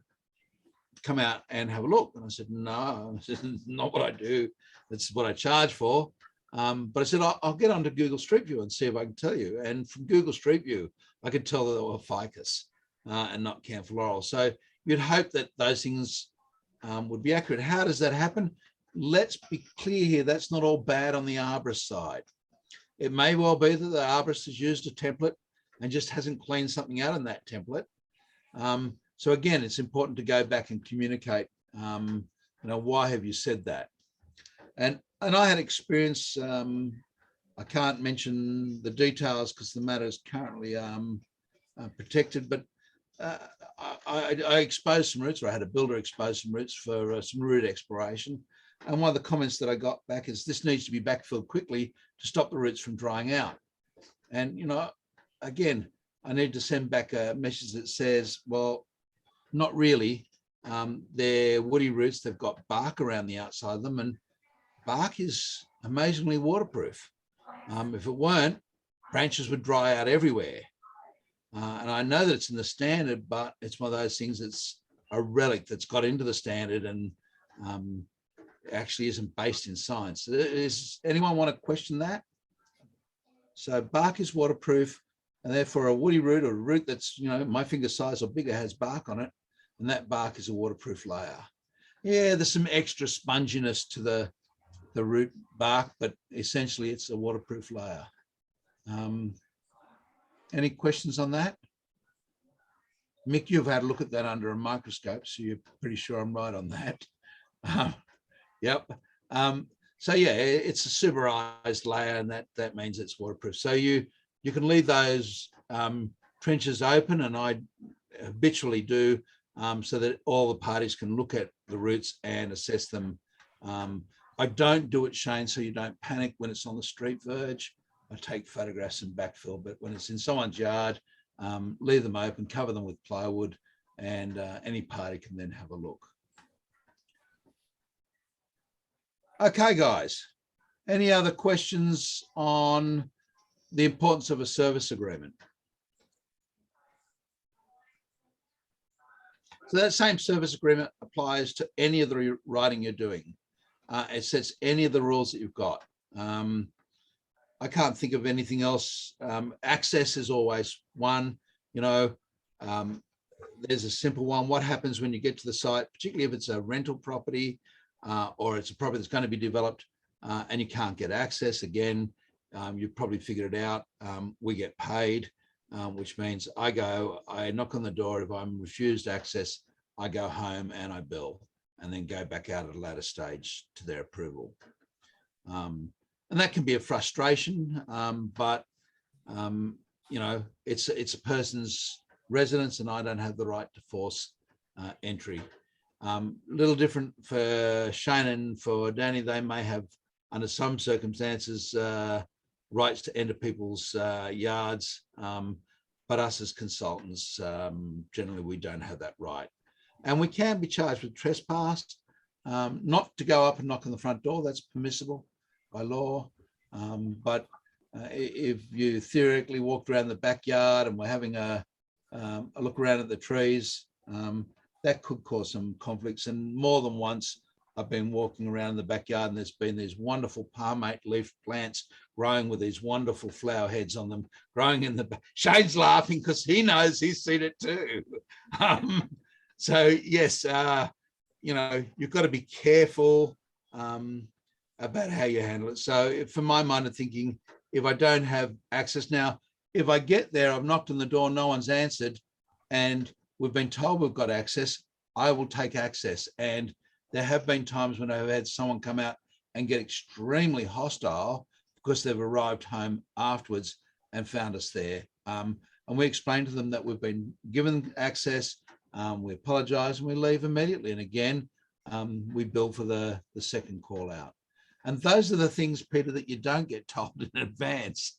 come out and have a look? And I said, no, this is not what I do. That's what I charge for. But I said, I'll get onto Google Street View and see if I can tell you. And from Google Street View, I could tell that they were ficus and not camphor laurel. So you'd hope that those things would be accurate. How does that happen? Let's be clear here. That's not all bad on the arborist side. It may well be that the arborist has used a template and just hasn't cleaned something out in that template. So again, it's important to go back and communicate, why have you said that? And I had experience, I can't mention the details because the matter is currently protected, but I exposed some roots, or I had a builder expose some roots for some root exploration. And one of the comments that I got back is this needs to be backfilled quickly to stop the roots from drying out. And, again, I need to send back a message that says, well, not really. They're woody roots. They've got bark around the outside of them, and bark is amazingly waterproof. If it weren't, branches would dry out everywhere. And I know that it's in the standard, but it's one of those things that's a relic that's got into the standard and actually isn't based in science. Does anyone want to question that? So bark is waterproof, and therefore a woody root or a root that's, my finger size or bigger has bark on it, and that bark is a waterproof layer. Yeah, there's some extra sponginess to the root bark, but essentially it's a waterproof layer. Any questions on that? Mick, you've had a look at that under a microscope, so you're pretty sure I'm right on that. Yep. So yeah, it's a superized layer, and that means it's waterproof. So you can leave those trenches open, and I habitually do, so that all the parties can look at the roots and assess them. I don't do it, Shane, so you don't panic when it's on the street verge. I take photographs and backfill, but when it's in someone's yard, leave them open, cover them with plywood, and any party can then have a look. Okay, guys, any other questions on the importance of a service agreement? So that same service agreement applies to any of the writing you're doing. It sets any of the rules that you've got. I can't think of anything else. Access is always one, there's a simple one. What happens when you get to the site, particularly if it's a rental property or it's a property that's going to be developed and you can't get access? Again, you've probably figured it out. We get paid, which means I knock on the door. If I'm refused access, I go home and I bill, and then go back out at a later stage to their approval. And that can be a frustration, but it's a person's residence, and I don't have the right to force entry. Little different for Shane and for Danny. They may have, under some circumstances, rights to enter people's yards, but us as consultants, generally we don't have that right. And we can be charged with trespass, not to go up and knock on the front door. That's permissible by law. But if you theoretically walked around the backyard and we're having a look around at the trees, that could cause some conflicts. And more than once, I've been walking around in the backyard and there's been these wonderful palmate leaf plants growing with these wonderful flower heads on them, growing in the back. Shane's laughing because he knows he's seen it too. So yes, you've got to be careful about how you handle it. So for my mind of thinking, if I don't have access now, if I get there, I've knocked on the door, no one's answered, and we've been told we've got access, I will take access. And there have been times when I've had someone come out and get extremely hostile because they've arrived home afterwards and found us there. And we explain to them that we've been given access, we apologize, and we leave immediately. And again, we bill for the second call out. And those are the things, Peter, that you don't get told in advance.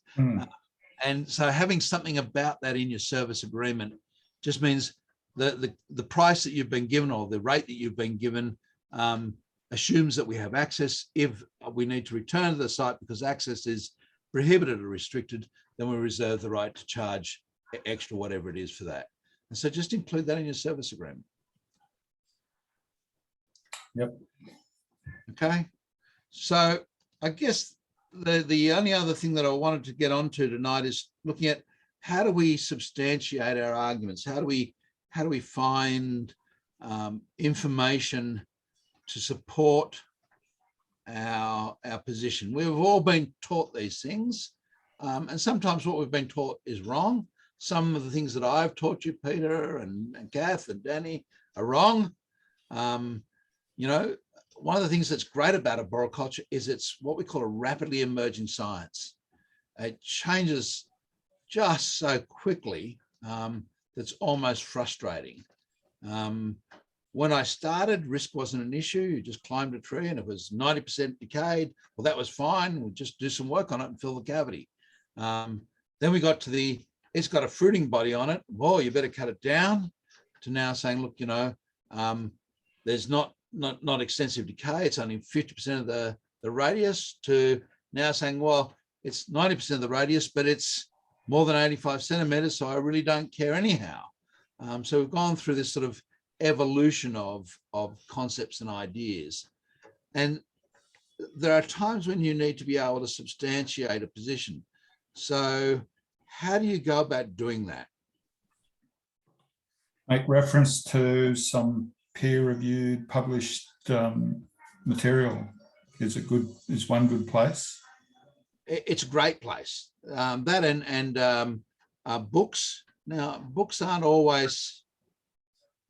And so having something about that in your service agreement just means the price that you've been given, or the rate that you've been given, assumes that we have access. If we need to return to the site because access is prohibited or restricted, then we reserve the right to charge extra, whatever it is for that. And so just include that in your service agreement. Yep. Okay. So I guess the only other thing that I wanted to get onto tonight is looking at how do we substantiate our arguments? How do we find information to support our position? We've all been taught these things, and sometimes what we've been taught is wrong. Some of the things that I've taught you, Peter and Kath and Danny, are wrong. You know, one of the things that's great about arboriculture is it's what we call a rapidly emerging science. It changes just so quickly that's almost frustrating. When I started, risk wasn't an issue. You just climbed a tree and it was 90% decayed. Well, that was fine. We'll just do some work on it and fill the cavity. Then we got to it's got a fruiting body on it. Well, you better cut it down, to now saying, look, you know, there's not extensive decay. It's only 50% of the radius, to now saying, well, it's 90% of the radius, but it's more than 85 centimeters, so I really don't care anyhow. So we've gone through this sort of evolution of concepts and ideas. And there are times when you need to be able to substantiate a position. So how do you go about doing that? Make reference to some peer-reviewed, published material is one good place. It's a great place. That and books. Now, books aren't always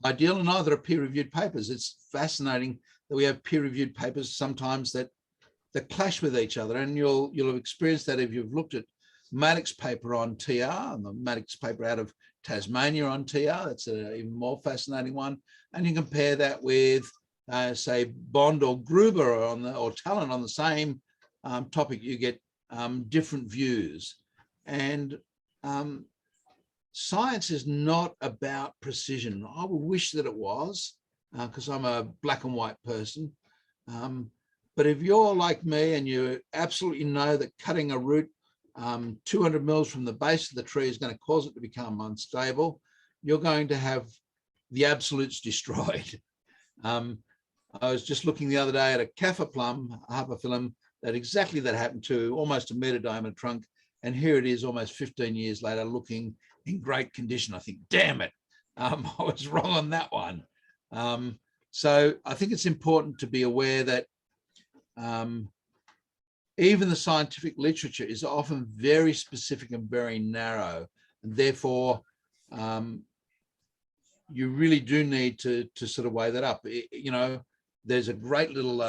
ideal, and neither are peer-reviewed papers. It's fascinating that we have peer-reviewed papers sometimes that clash with each other, and you'll have experienced that if you've looked at Maddox's paper on TR and the Maddox paper out of Tasmania on TR. That's an even more fascinating one. And you compare that with, say, Bond or Gruber or Talon on the same topic. You get different views. And science is not about precision. I would wish that it was, because I'm a black and white person. But if you're like me and you absolutely know that cutting a root 200 mils from the base of the tree is going to cause it to become unstable, you're going to have the absolutes destroyed. I was just looking the other day at a Kaffir plum, a Harpaphyllum, that exactly that happened to, almost a metre diameter trunk. And here it is almost 15 years later, looking in great condition. I think, damn it, I was wrong on that one. So I think it's important to be aware that even the scientific literature is often very specific and very narrow, and therefore you really do need to sort of weigh that up. You know, there's a great little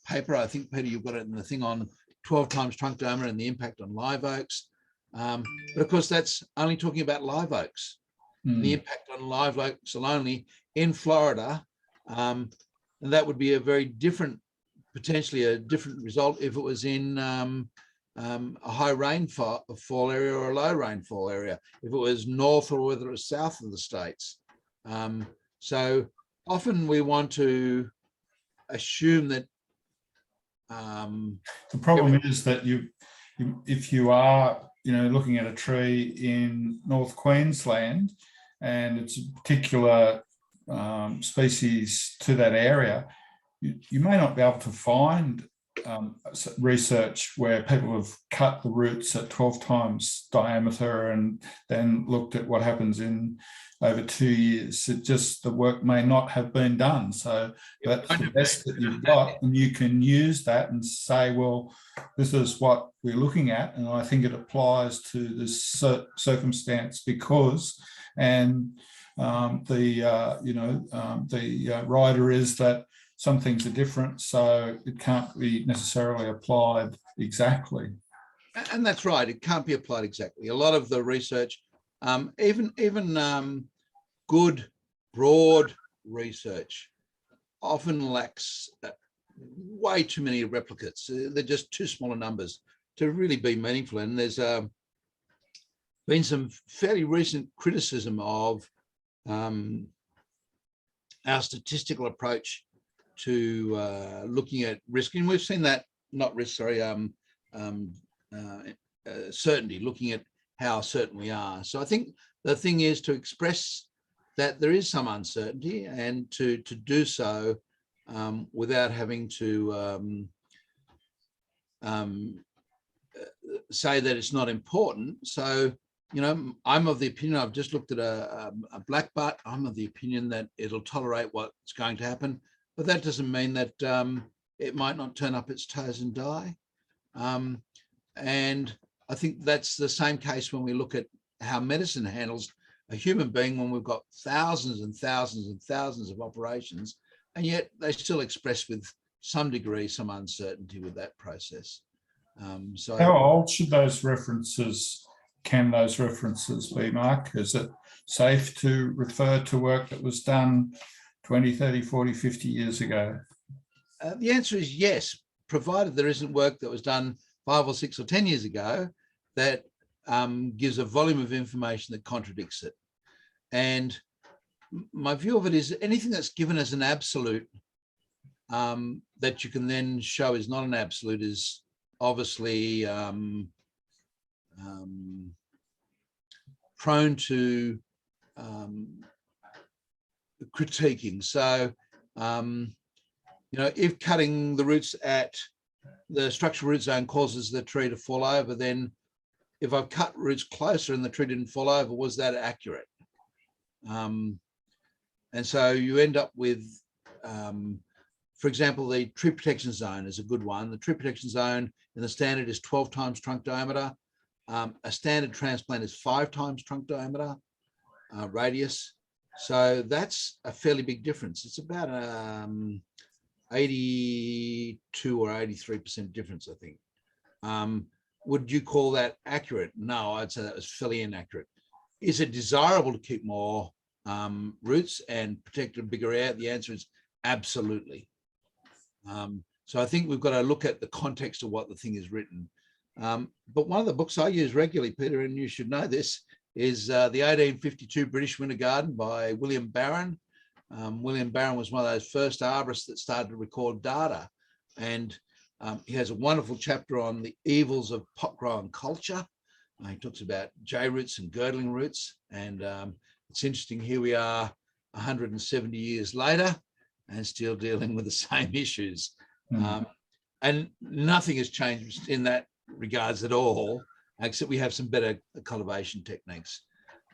paper, I think, Peter, you've got it in the thing, on 12 times trunk diameter and the impact on live oaks. But of course, that's only talking about live oaks. The impact on live oaks alone in Florida, and that would be a very different, potentially a different result if it was in a high rainfall area or a low rainfall area, if it was north or whether it was south of the states. So often we want to assume that the problem is that if you are, you know, looking at a tree in North Queensland and it's a particular species to that area, you may not be able to find research where people have cut the roots at 12 times diameter and then looked at what happens in over 2 years. The work may not have been done. So that's the best that you've got, and you can use that and say, well, this is what we're looking at, and I think it applies to this circumstance because, and the rider is that some things are different, so it can't be necessarily applied exactly. And that's right, it can't be applied exactly. A lot of the research, even good, broad research, often lacks way too many replicates. They're just too small a numbers to really be meaningful. And there's been some fairly recent criticism of our statistical approach to looking at risk, and we've seen that, not risk, sorry, certainty, looking at how certain we are. So I think the thing is to express that there is some uncertainty, and to do so without having to say that it's not important. So, you know, I'm of the opinion, I've just looked at a black butt, I'm of the opinion that it'll tolerate what's going to happen, but that doesn't mean that it might not turn up its toes and die. And I think that's the same case when we look at how medicine handles a human being when we've got thousands and thousands and thousands of operations, and yet they still express with some degree some uncertainty with that process. So how old should those references, can those references be, Mark? Is it safe to refer to work that was done 20, 30, 40, 50 years ago? The answer is yes, provided there isn't work that was done 5 or 6 or 10 years ago that gives a volume of information that contradicts it. And my view of it is anything that's given as an absolute that you can then show is not an absolute is obviously prone to critiquing. So, you know, if cutting the roots at the structural root zone causes the tree to fall over, then if I've cut roots closer and the tree didn't fall over, was that accurate? And so you end up with, for example, the tree protection zone is a good one. The tree protection zone in the standard is 12 times trunk diameter. A standard transplant is 5 times trunk diameter radius. So that's a fairly big difference. It's about 82 or 83% difference, I think. Would you call that accurate? No, I'd say that was fairly inaccurate. Is it desirable to keep more roots and protect a bigger area? The answer is absolutely. So I think we've got to look at the context of what the thing is written. But one of the books I use regularly, Peter, and you should know this, is the 1852 British Winter Garden by William Barron. William Barron was one of those first arborists that started to record data. And he has a wonderful chapter on the evils of pot growing culture. He talks about J roots and girdling roots. And it's interesting, here we are 170 years later and still dealing with the same issues. And nothing has changed in that regards at all, except we have some better cultivation techniques.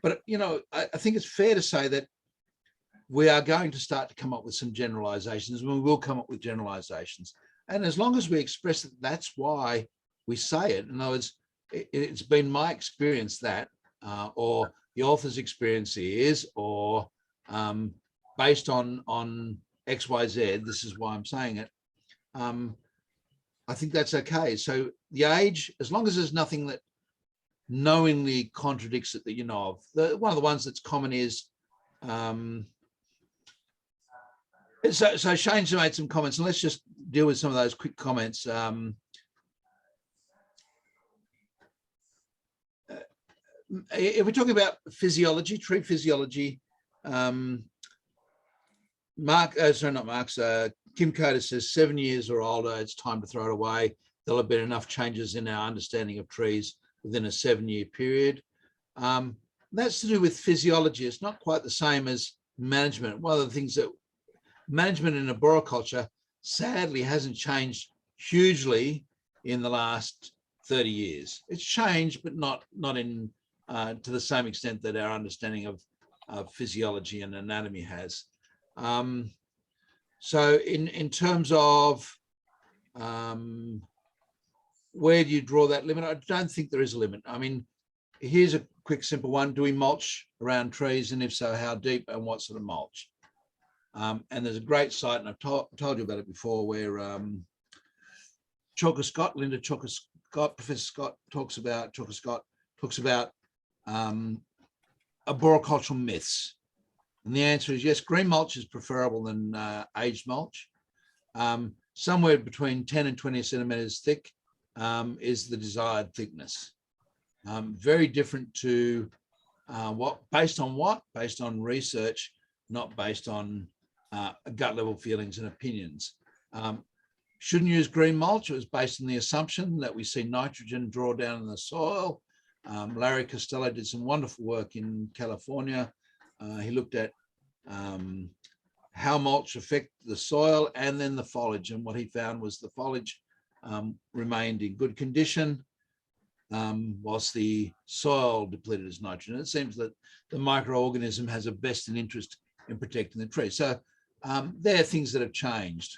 But, you know, I think it's fair to say that we are going to start to come up with some generalizations, and we will come up with generalizations. And as long as we express that that's why we say it, in other words, it's been my experience that, or the author's experience is, or based on X, Y, Z, this is why I'm saying it. I think that's okay. So the age, as long as there's nothing that knowingly contradicts it that you know of. One of the ones that's common is, so Shane's made some comments, and let's just deal with some of those quick comments. If we're talking about physiology, tree physiology, Kim Coder says 7 years or older, it's time to throw it away. There'll have been enough changes in our understanding of trees within a 7-year period. That's to do with physiology. It's not quite the same as management. One of the things that management in arboriculture sadly hasn't changed hugely in the last 30 years. It's changed, but not in to the same extent that our understanding of physiology and anatomy has. So in terms of where do you draw that limit? I don't think there is a limit. I mean, here's a quick, simple one. Do we mulch around trees? And if so, how deep and what sort of mulch? And there's a great site, and I've told you about it before, where Linda Chalker Scott, Professor Scott talks about arboricultural myths. And the answer is yes, green mulch is preferable than aged mulch. Somewhere between 10 and 20 centimeters thick is the desired thickness. Very different to based on research, not based on gut level feelings and opinions. Shouldn't use green mulch. It was based on the assumption that we see nitrogen draw down in the soil. Larry Costello did some wonderful work in California. He looked at how mulch affect the soil and then the foliage. And what he found was the foliage remained in good condition whilst the soil depleted its nitrogen. It seems that the microorganism has a vested interest in protecting the tree. So there are things that have changed.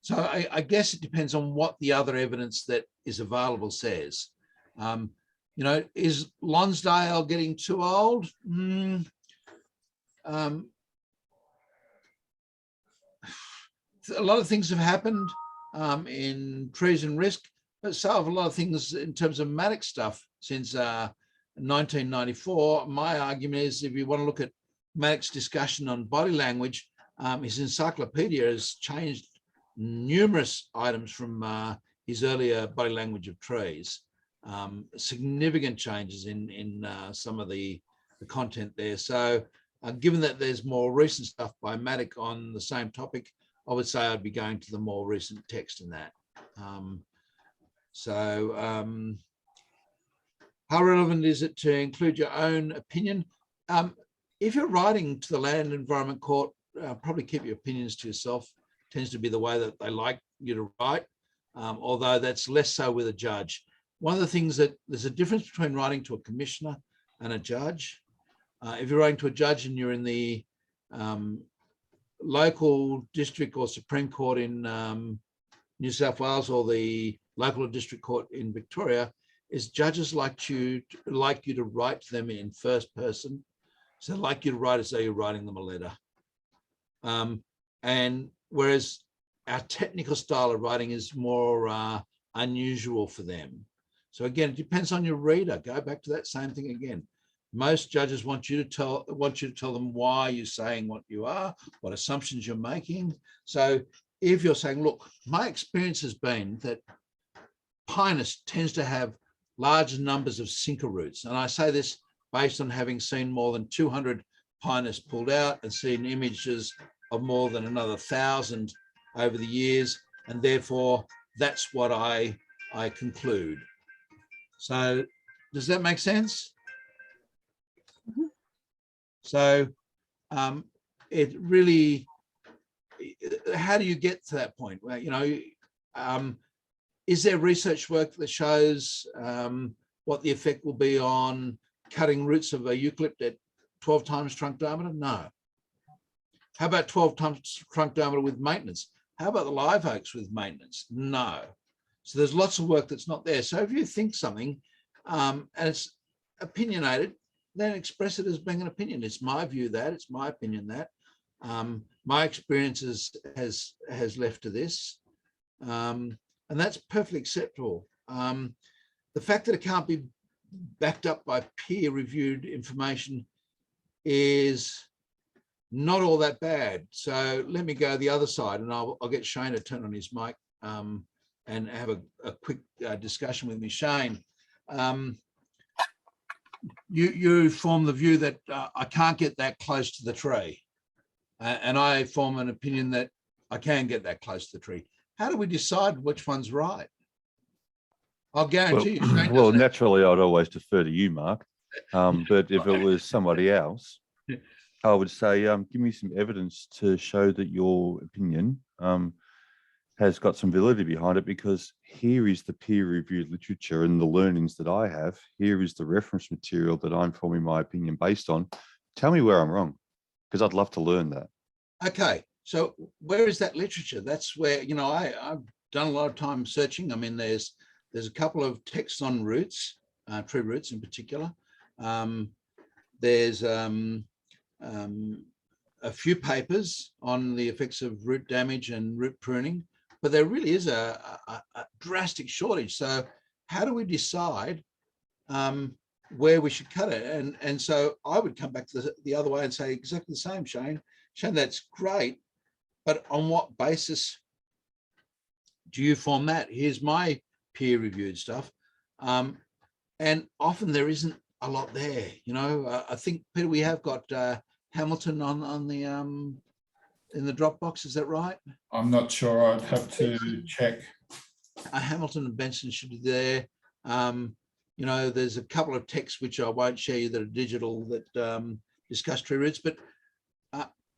So I guess it depends on what the other evidence that is available says. You know, is Lonsdale getting too old? A lot of things have happened in trees and risk, but so have a lot of things in terms of Matic stuff since 1994. My argument is, if you want to look at Matic's discussion on body language, his encyclopedia has changed numerous items from his earlier body language of trees. Significant changes in some of the content there. So given that there's more recent stuff by Matic on the same topic, I would say I'd be going to the more recent text in that. How relevant is it to include your own opinion? If you're writing to the Land Environment Court, probably keep your opinions to yourself. Tends to be the way that they like you to write, although that's less so with a judge. One of the things that there's a difference between writing to a commissioner and a judge. If you're writing to a judge and you're in the local district or Supreme Court in New South Wales or the local or district court in Victoria, is judges like you to write to them in first person. So they like you to write as though you're writing them a letter. And whereas our technical style of writing is more unusual for them. So again, it depends on your reader. Go back to that same thing again. Most judges want you to tell them why you're saying what you are, what assumptions you're making. So if you're saying, look, my experience has been that Pinus tends to have large numbers of sinker roots. And I say this based on having seen more than 200 Pinus pulled out and seen images of more than another 1,000 over the years. And therefore, that's what I conclude. So does that make sense? So it really, how do you get to that point? Well, you know, is there research work that shows what the effect will be on cutting roots of a eucalypt at 12 times trunk diameter? No. How about 12 times trunk diameter with maintenance? How about the live oaks with maintenance? No. So there's lots of work that's not there. So if you think something and it's opinionated, then express it as being an opinion. It's my view that, it's my opinion that. My experience has left to this. And that's perfectly acceptable. The fact that it can't be backed up by peer-reviewed information is not all that bad. So let me go the other side, and I'll get Shane to turn on his mic and have a quick discussion with me. Shane, you form the view that I can't get that close to the tree, and I form an opinion that I can get that close to the tree. How do we decide which one's right? I'll guarantee you. Shane, well, naturally, I'd always defer to you, Mark. But if it was somebody else, I would say, give me some evidence to show that your opinion has got some validity behind it, because here is the peer-reviewed literature and the learnings that I have. Here is the reference material that I'm forming my opinion based on. Tell me where I'm wrong, because I'd love to learn that. Okay, so where is that literature? That's where, you know, I've done a lot of time searching. I mean, there's a couple of texts on roots, tree roots in particular. There's a few papers on the effects of root damage and root pruning, but there really is a drastic shortage. So how do we decide where we should cut it? And so I would come back to the other way and say exactly the same, Shane. Shane, that's great, but on what basis do you form that? Here's my peer-reviewed stuff. And often there isn't a lot there. You know, I think, Peter, we have got Hamilton on the in the Dropbox, is that right? I'm not sure. I'd have to check. Hamilton and Benson should be there. You know, there's a couple of texts which I won't share you that are digital that discuss tree roots, but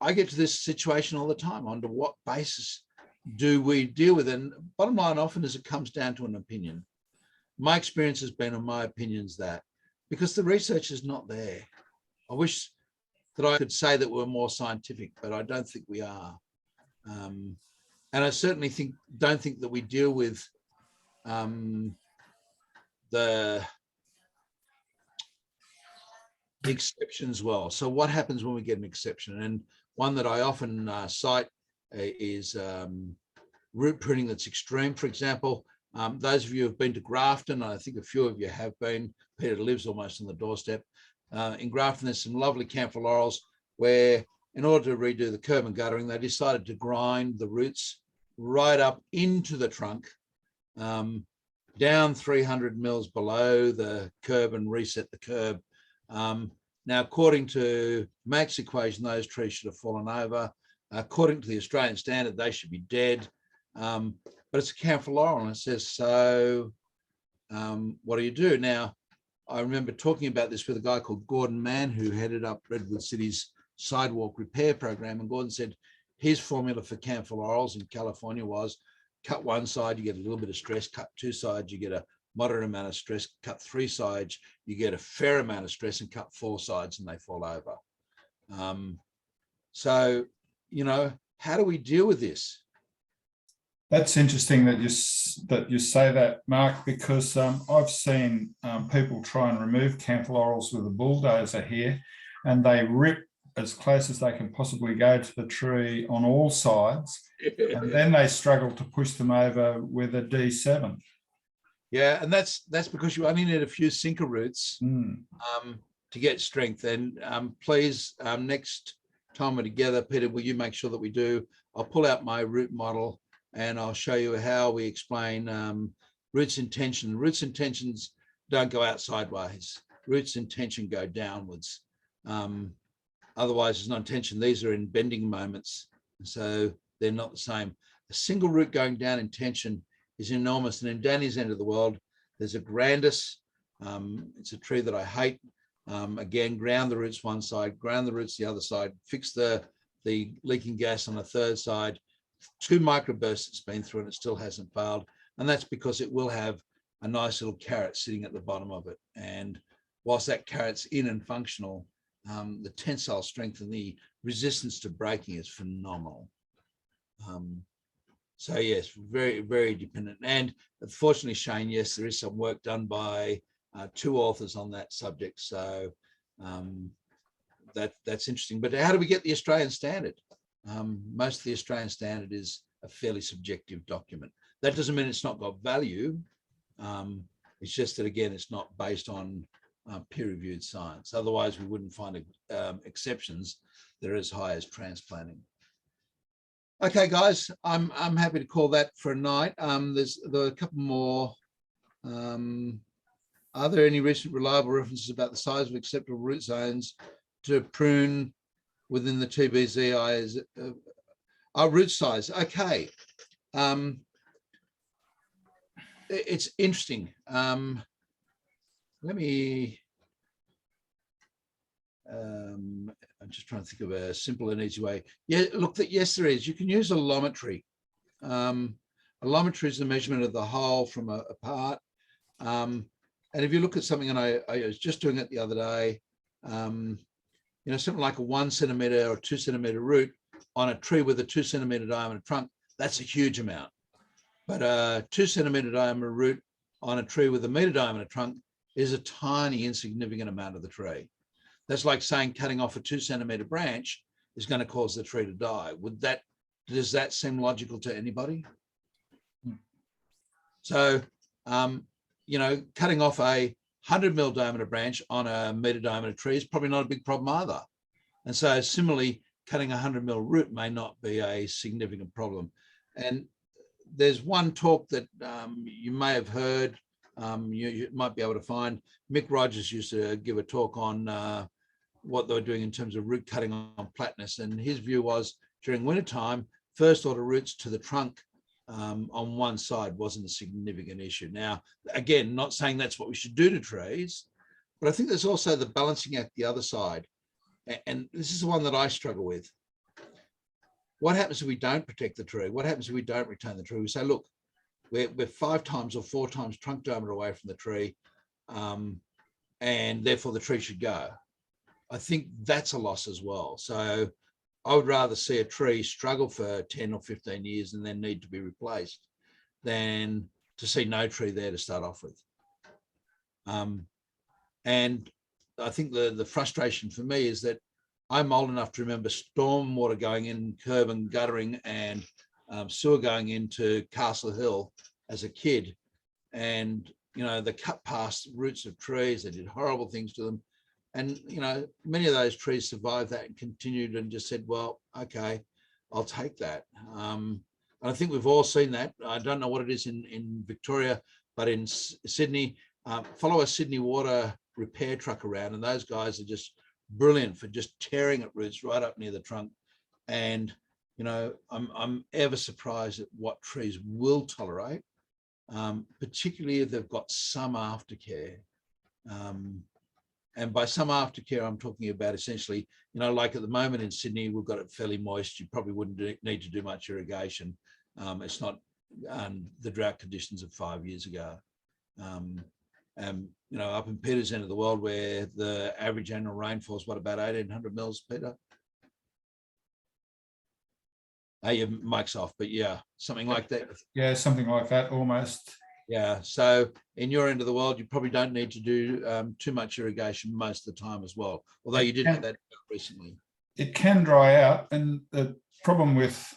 I get to this situation all the time. Under what basis do we deal with it? And bottom line often is it comes down to an opinion. My experience has been, on my opinions, that because the research is not there. I wish that I could say that we're more scientific, but I don't think we are. And I certainly don't think that we deal with the exceptions well. So what happens when we get an exception? And one that I often cite is root pruning that's extreme. For example, those of you who have been to Grafton, I think a few of you have been. Peter lives almost on the doorstep. In Grafton, there's some lovely camphor laurels where, in order to redo the curb and guttering, they decided to grind the roots right up into the trunk, down 300 mils below the curb, and reset the curb. Now, according to Mac's equation, those trees should have fallen over. According to the Australian standard, they should be dead. But it's a camphor laurel, and it says, so what do you do? Now, I remember talking about this with a guy called Gordon Mann, who headed up Redwood City's sidewalk repair program. And Gordon said his formula for camphor laurels in California was cut one side, you get a little bit of stress, cut two sides, you get a moderate amount of stress, cut three sides, you get a fair amount of stress, and cut four sides and they fall over. So, you know, how do we deal with this? That's interesting that you say that, Mark, because I've seen people try and remove camphor laurels with a bulldozer here, and they rip as close as they can possibly go to the tree on all sides, and then they struggle to push them over with a D7. Yeah, and that's because you only need a few sinker roots to get strength. And please, next time we're together, Peter, will you make sure that we do? I'll pull out my root model and I'll show you how we explain roots in tension. Roots in tensions don't go out sideways. Roots in tension go downwards. Otherwise, there's no tension. These are in bending moments, so they're not the same. A single root going down in tension is enormous. And in Danny's end of the world, there's a grandis. It's a tree that I hate. Again, ground the roots one side, ground the roots the other side, fix the leaking gas on the third side. 2 microbursts it's been through and it still hasn't failed. And that's because it will have a nice little carrot sitting at the bottom of it. And whilst that carrot's in and functional, the tensile strength and the resistance to breaking is phenomenal. So yes, very, very dependent. And unfortunately, Shane, yes, there is some work done by 2 authors on that subject. So that's interesting. But how do we get the Australian standard? Most of the Australian standard is a fairly subjective document. That doesn't mean it's not got value. It's just that, again, it's not based on peer-reviewed science. Otherwise, we wouldn't find exceptions that are as high as transplanting. Okay, guys, I'm happy to call that for a night. There are a couple more. Are there any recent reliable references about the size of acceptable root zones to prune within the TBZI? Root size. Okay. It's interesting. Let me. I'm just trying to think of a simple and easy way. Yeah, look, yes, there is. You can use allometry. Allometry is the measurement of the whole from a part. And if you look at something, and I was just doing it the other day, you know, something like a 1 centimeter or 2 centimeter root on a tree with a 2 centimeter diameter trunk, that's a huge amount. But a 2 centimeter diameter root on a tree with a meter diameter trunk is a tiny, insignificant amount of the tree. That's like saying cutting off a 2 centimeter branch is going to cause the tree to die. Does that seem logical to anybody? So, you know, cutting off a 100 mil diameter branch on a meter diameter tree is probably not a big problem either. And so similarly, cutting a 100 mil root may not be a significant problem. And there's one talk that you may have heard, you might be able to find. Mick Rogers used to give a talk on what they were doing in terms of root cutting on Platanus. And his view was during wintertime, first order roots to the trunk on one side wasn't a significant issue. Now, again, not saying that's what we should do to trees, but I think there's also the balancing act the other side. And this is the one that I struggle with. What happens if we don't protect the tree? What happens if we don't retain the tree? We say, look, we're 5 times or 4 times trunk diameter away from the tree, and therefore the tree should go. I think that's a loss as well. So I would rather see a tree struggle for 10 or 15 years and then need to be replaced than to see no tree there to start off with. And I think the frustration for me is that I'm old enough to remember storm water going in, curb and guttering, and sewer going into Castle Hill as a kid. And, you know, they cut past roots of trees, they did horrible things to them. And, you know, many of those trees survived that and continued and just said, well, okay, I'll take that. And I think we've all seen that. I don't know what it is in Victoria, but in Sydney, follow a Sydney Water repair truck around, and those guys are just brilliant for just tearing at roots right up near the trunk. And, you know, I'm ever surprised at what trees will tolerate, particularly if they've got some aftercare. And by some aftercare, I'm talking about essentially, you know, like at the moment in Sydney, we've got it fairly moist. You probably wouldn't need to do much irrigation. It's not the drought conditions of 5 years ago. You know, up in Peter's end of the world, where the average annual rainfall is what, about 1,800 mils, Peter? Your mic's off, but yeah, something like that. Yeah, something like that, almost. Yeah, so in your end of the world, you probably don't need to do too much irrigation most of the time as well, although you did have that recently. It can dry out, and the problem with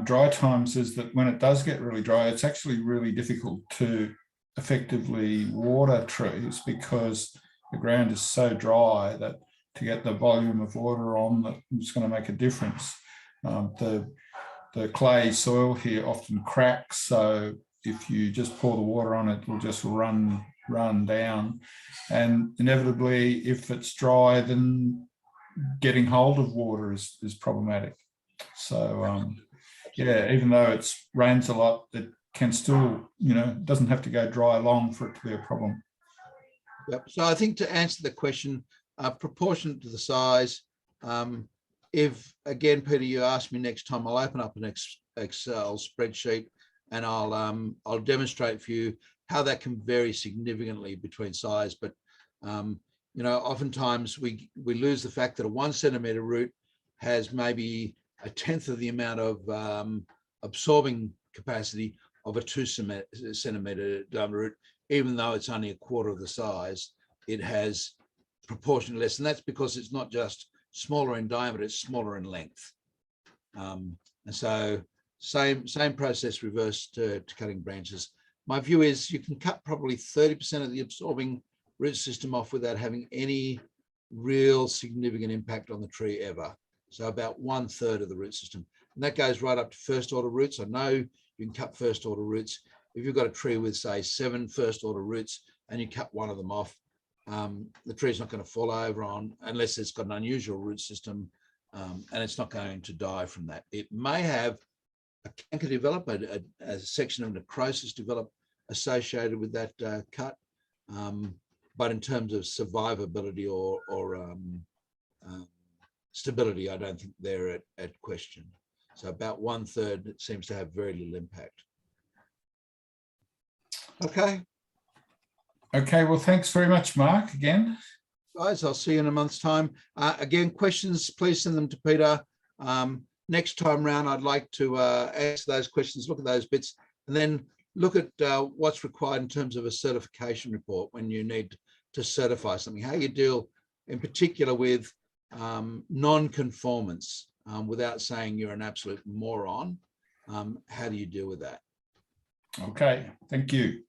dry times is that when it does get really dry, it's actually really difficult to effectively water trees because the ground is so dry that to get the volume of water on that it's going to make a difference. The clay soil here often cracks, so if you just pour the water on it, it'll just run down. And inevitably, if it's dry, then getting hold of water is problematic. So yeah, even though it rains a lot, it can still, you know, doesn't have to go dry long for it to be a problem. Yep. So I think to answer the question, proportionate to the size, if, again, Peter, you ask me next time, I'll open up an Excel spreadsheet and I'll demonstrate for you how that can vary significantly between size. But, you know, oftentimes we lose the fact that a 1 centimetre root has maybe 1/10 of the amount of absorbing capacity of a 2 centimetre diameter root. Even though it's only 1/4 of the size, it has proportionally less. And that's because it's not just smaller in diameter, it's smaller in length. And so same process reversed to cutting branches. My view is you can cut probably 30% of the absorbing root system off without having any real significant impact on the tree ever. So about 1/3 of the root system. And that goes right up to first order roots. I know you can cut first order roots. If you've got a tree with, say, 7 first order roots and you cut one of them off, the tree's not going to fall over on unless it's got an unusual root system, and it's not going to die from that. It may have a canker develop, a section of necrosis develop associated with that cut, but in terms of survivability or stability, I don't think they're at question. So about 1/3, it seems to have very little impact. Okay. Okay, well, thanks very much, Mark, again. Guys, I'll see you in a month's time. Again, questions, please send them to Peter. Next time round, I'd like to answer those questions, look at those bits, and then look at what's required in terms of a certification report when you need to certify something, how you deal in particular with non-conformance without saying you're an absolute moron. How do you deal with that? Okay, thank you.